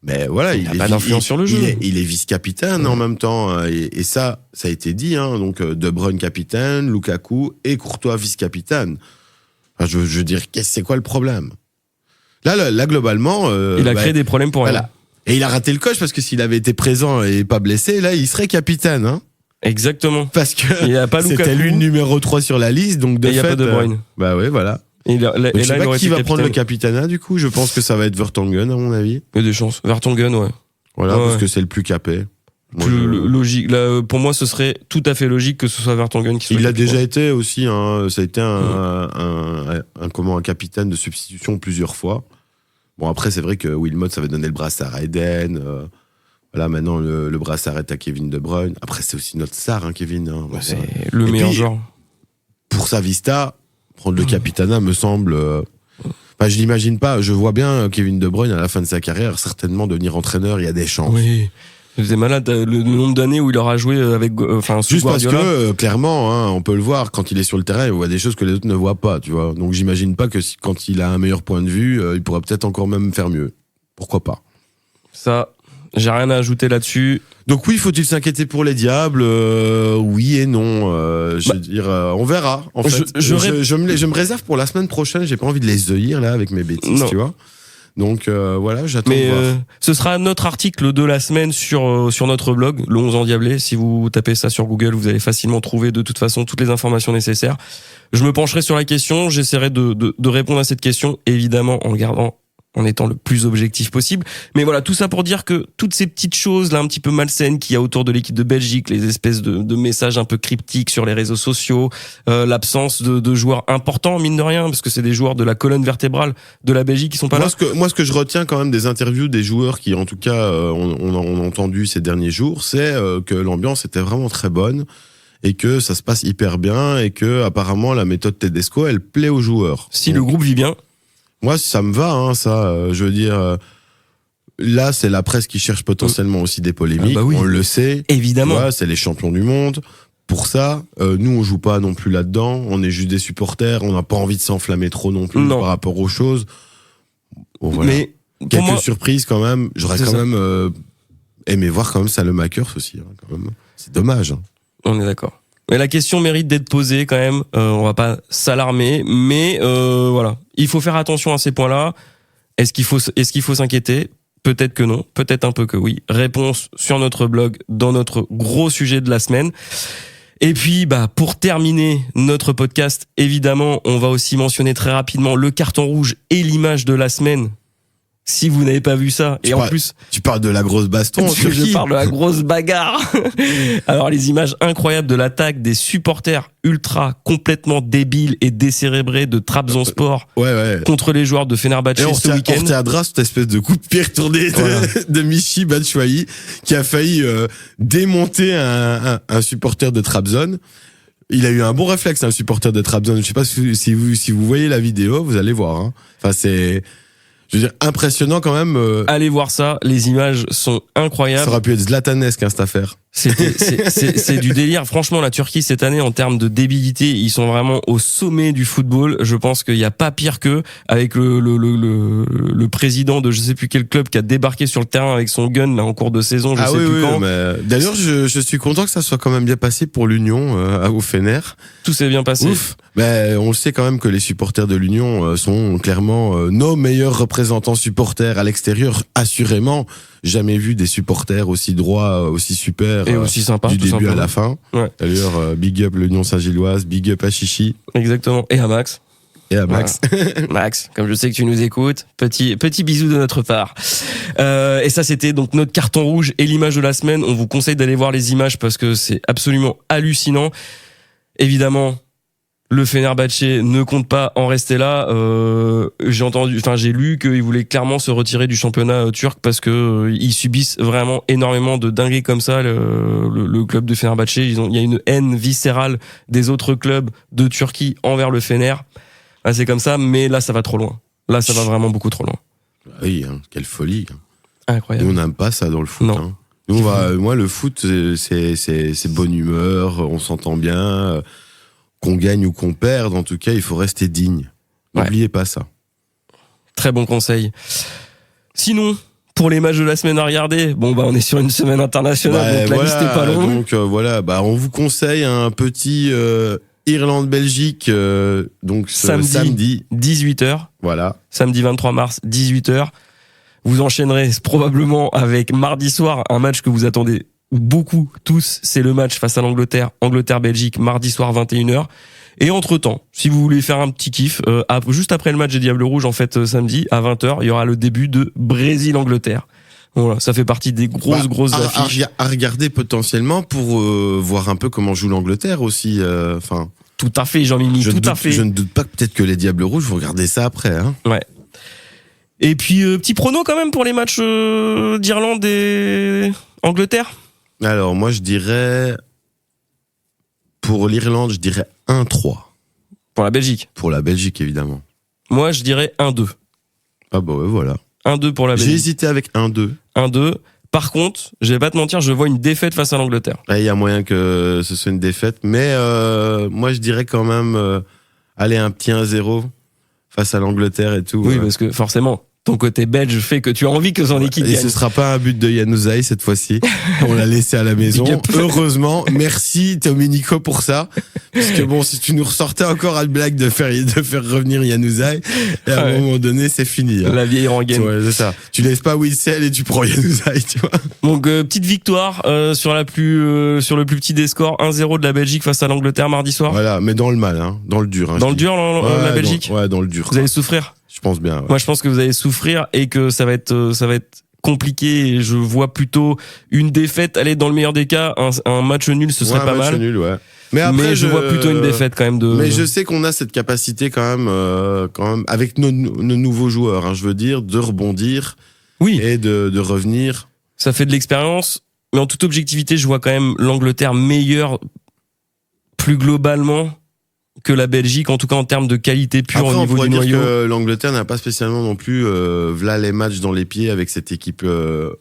Mais voilà, il n'a pas d'influence sur le jeu. Il est vice-capitaine en même temps. Et ça a été dit, hein. Donc, De Bruyne capitaine, Lukaku et Courtois vice-capitaine. Enfin, je veux dire, c'est quoi le problème? Là, globalement, il a créé des problèmes pour elle. Et il a raté le coche parce que s'il avait été présent et pas blessé, là, il serait capitaine, hein. Exactement. Parce que c'était lui le numéro 3 sur la liste, donc de fait. Il n'y a pas De Bruyne. Bah ouais, voilà. Je sais pas qui va prendre le capitana, du coup. Je pense que ça va être Vertonghen, à mon avis. Il y a des chances. Vertonghen, ouais. Voilà, parce que c'est le plus capé. Logique. Là, pour moi, ce serait tout à fait logique que ce soit Vertonghen qui soit. Il l'a déjà été aussi, hein. Ça a été un capitaine de substitution plusieurs fois. Bon, après, c'est vrai que Wilmot, ça avait donné le brassard à Eden. Voilà, maintenant, le brassard est à Kevin De Bruyne. Après, c'est aussi notre star, hein, Kevin. Hein. C'est le meilleur joueur. Pour sa vista, prendre le capitana me semble... Enfin, je l'imagine pas. Je vois bien Kevin De Bruyne, à la fin de sa carrière, certainement devenir entraîneur. Il y a des chances. Oui. C'est malade le nombre d'années où il aura joué avec, sous Juste parce Guardiola. que, clairement, hein, on peut le voir, quand il est sur le terrain, il voit des choses que les autres ne voient pas, tu vois. Donc j'imagine pas que quand il a un meilleur point de vue, il pourra peut-être encore même faire mieux. Pourquoi pas. Ça, j'ai rien à ajouter là-dessus. Donc oui, faut-il s'inquiéter pour les Diables? Oui et non. Je veux dire, on verra. En fait, je me réserve pour la semaine prochaine. J'ai pas envie de les œillir là avec mes bêtises, Non. tu vois. Donc voilà, j'attends de Mais voir. ce sera notre article de la semaine sur notre blog, le 11 endiablé. Si vous tapez ça sur Google, vous allez facilement trouver de toute façon toutes les informations nécessaires. Je me pencherai sur la question, j'essaierai de répondre à cette question, évidemment en étant le plus objectif possible. Mais voilà, tout ça pour dire que toutes ces petites choses là un petit peu malsaines qu'il y a autour de l'équipe de Belgique, les espèces de messages un peu cryptiques sur les réseaux sociaux, l'absence de joueurs importants, mine de rien, parce que c'est des joueurs de la colonne vertébrale de la Belgique qui sont pas là. Moi, ce que je retiens quand même des interviews des joueurs qui, en tout cas, on a entendu ces derniers jours, c'est que l'ambiance était vraiment très bonne et que ça se passe hyper bien et que apparemment la méthode Tedesco, elle plaît aux joueurs. Si Donc, le groupe vit bien. moi, ça me va, hein, ça. Je veux dire, là, c'est la presse qui cherche potentiellement aussi des polémiques. Ah bah oui. On le sait. Évidemment. Tu vois, c'est les champions du monde. Pour ça, nous, on joue pas non plus là-dedans. On est juste des supporters. On n'a pas envie de s'enflammer trop non plus par rapport aux choses. Bon, voilà. Mais pour quelques moi, surprises quand même. J'aurais quand même aimé voir quand même Salemaker aussi. Hein, quand même. C'est dommage. Hein. on est d'accord. Mais la question mérite d'être posée quand même. On va pas s'alarmer, mais voilà, il faut faire attention à ces points-là. Est-ce qu'il faut s'inquiéter? Peut-être que non, peut-être un peu que oui. Réponse sur notre blog dans notre gros sujet de la semaine. Et puis, pour terminer notre podcast, évidemment, on va aussi mentionner très rapidement le carton rouge et l'image de la semaine. Si vous n'avez pas vu ça, tu parles de la grosse baston. Je parle de la grosse bagarre. Alors les images incroyables de l'attaque des supporters ultra complètement débiles et décérébrés de Trabzonspor contre les joueurs de Fenerbahçe ce week-end. On retiendra cette espèce de coup de pied retourné de Michy Batshuayi qui a failli démonter un supporter de Trabzon. Il a eu un bon réflexe, un supporter de Trabzon. Je sais pas si vous voyez la vidéo, vous allez voir. Hein. Enfin je veux dire, impressionnant quand même. Allez voir ça, les images sont incroyables. Ça aurait pu être zlatanesque, cette affaire. C'est du délire. Franchement, la Turquie, cette année, en termes de débilité, ils sont vraiment au sommet du football. Je pense qu'il n'y a pas pire qu'eux, avec le président de je sais plus quel club qui a débarqué sur le terrain avec son gun là, en cours de saison, je sais plus quand. Mais d'ailleurs, je suis content que ça soit quand même bien passé pour l'Union au Fener. Tout s'est bien passé. Ouf. Mais on le sait quand même que les supporters de l'Union sont clairement nos meilleurs représentants supporters à l'extérieur, assurément. Jamais vu des supporters aussi droits, aussi super et aussi sympa du tout début simplement. à la fin. Ouais. D'ailleurs, big up l'Union Saint-Gilloise, big up à Chichi. Exactement. Et à Max. Et à Max. Voilà. Max, comme je sais que tu nous écoutes, petit bisou de notre part. Et ça, c'était donc notre carton rouge et l'image de la semaine. On vous conseille d'aller voir les images parce que c'est absolument hallucinant. Évidemment, le Fenerbahçe ne compte pas en rester là. J'ai lu qu'ils voulaient clairement se retirer du championnat turc parce que ils subissent vraiment énormément de dingueries comme ça. Le club de Fenerbahçe, il y a une haine viscérale des autres clubs de Turquie envers le Fener. C'est comme ça, mais là, ça va trop loin. Là, ça va vraiment beaucoup trop loin. Oui, hein, quelle folie. Incroyable. Nous, on n'aime pas ça dans le foot. Non. Hein. Nous, moi, le foot, c'est bonne humeur, on s'entend bien. Qu'on gagne ou qu'on perde, en tout cas, il faut rester digne. N'oubliez pas ça. Très bon conseil. Sinon, pour les matchs de la semaine à regarder, on est sur une semaine internationale, donc la liste est pas longue. Donc on vous conseille un petit Irlande-Belgique, donc samedi 18h. Voilà. Samedi 23 mars, 18h. Vous enchaînerez probablement avec mardi soir un match que vous attendez beaucoup tous, c'est le match face à l'Angleterre, Angleterre-Belgique, mardi soir 21h. Et entre-temps, si vous voulez faire un petit kiff, juste après le match des Diables Rouges, en fait, samedi, à 20h, il y aura le début de Brésil-Angleterre. Voilà, ça fait partie des grosses affiches. À regarder potentiellement pour voir un peu comment joue l'Angleterre aussi. Tout à fait, Jean-Mimi, tout à fait. Je ne doute pas que peut-être que les Diables Rouges, vous regardez ça après. Hein. Ouais. Et puis, petit prono quand même pour les matchs d'Irlande et Angleterre. Alors, moi, je dirais... Pour l'Irlande, je dirais 1-3. Pour la Belgique. Pour la Belgique, évidemment. Moi, je dirais 1-2. Ah bah ouais, voilà. 1-2 pour la Belgique. J'ai hésité avec 1-2. 1-2. Par contre, je vais pas te mentir, je vois une défaite face à l'Angleterre. Il y a moyen que ce soit une défaite, mais moi je dirais quand même aller un petit 1-0 face à l'Angleterre et tout. Oui, parce que forcément, ton côté belge fait que tu as envie que son équipe et gagne. ce sera pas un but de Januzaj cette fois-ci. On l'a laissé à la maison. Heureusement, merci Domenico pour ça. Parce que bon, si tu nous ressortais encore à la blague de faire revenir Januzaj, et à un moment donné, c'est fini. Hein. La vieille rengaine. Ouais, c'est ça. Tu laisses pas Witsel et tu prends Januzaj, tu vois. Donc petite victoire sur le plus petit des scores, 1-0 de la Belgique face à l'Angleterre mardi soir. Voilà, mais dans le mal, hein, dans le dur. Hein, dans le dur, la Belgique. Dans le dur. Vous allez souffrir. Je pense bien. Ouais. Moi, je pense que vous allez souffrir et que ça va être compliqué. Et je vois plutôt une défaite. Allez, dans le meilleur des cas, un match nul, ce serait pas mal. Un match nul, ouais. Mais après, je vois plutôt une défaite quand même. Mais je sais qu'on a cette capacité quand même avec nos nouveaux joueurs, hein, je veux dire, de rebondir. Oui. Et de revenir. Ça fait de l'expérience, mais en toute objectivité, je vois quand même l'Angleterre meilleure, plus globalement, que la Belgique, en tout cas en termes de qualité pure. Après, au niveau du noyau. Que l'Angleterre n'a pas spécialement non plus v'là les matchs dans les pieds avec cette équipe.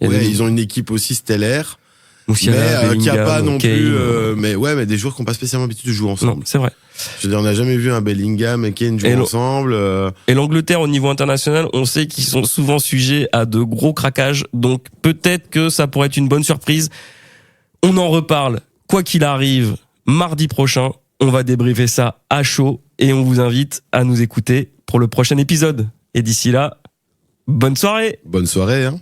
Ils ont une équipe aussi stellaire. Moussiala, qui a pas non Kane, plus mais des joueurs qui n'ont pas spécialement l'habitude de jouer ensemble. Non, c'est vrai. Je veux dire, on n'a jamais vu un Bellingham et Kane jouer ensemble. Et l'Angleterre au niveau international, on sait qu'ils sont souvent sujets à de gros craquages, donc peut-être que ça pourrait être une bonne surprise. On en reparle, quoi qu'il arrive, mardi prochain. On va débriefer ça à chaud et on vous invite à nous écouter pour le prochain épisode. Et d'ici là, bonne soirée. Bonne soirée, hein.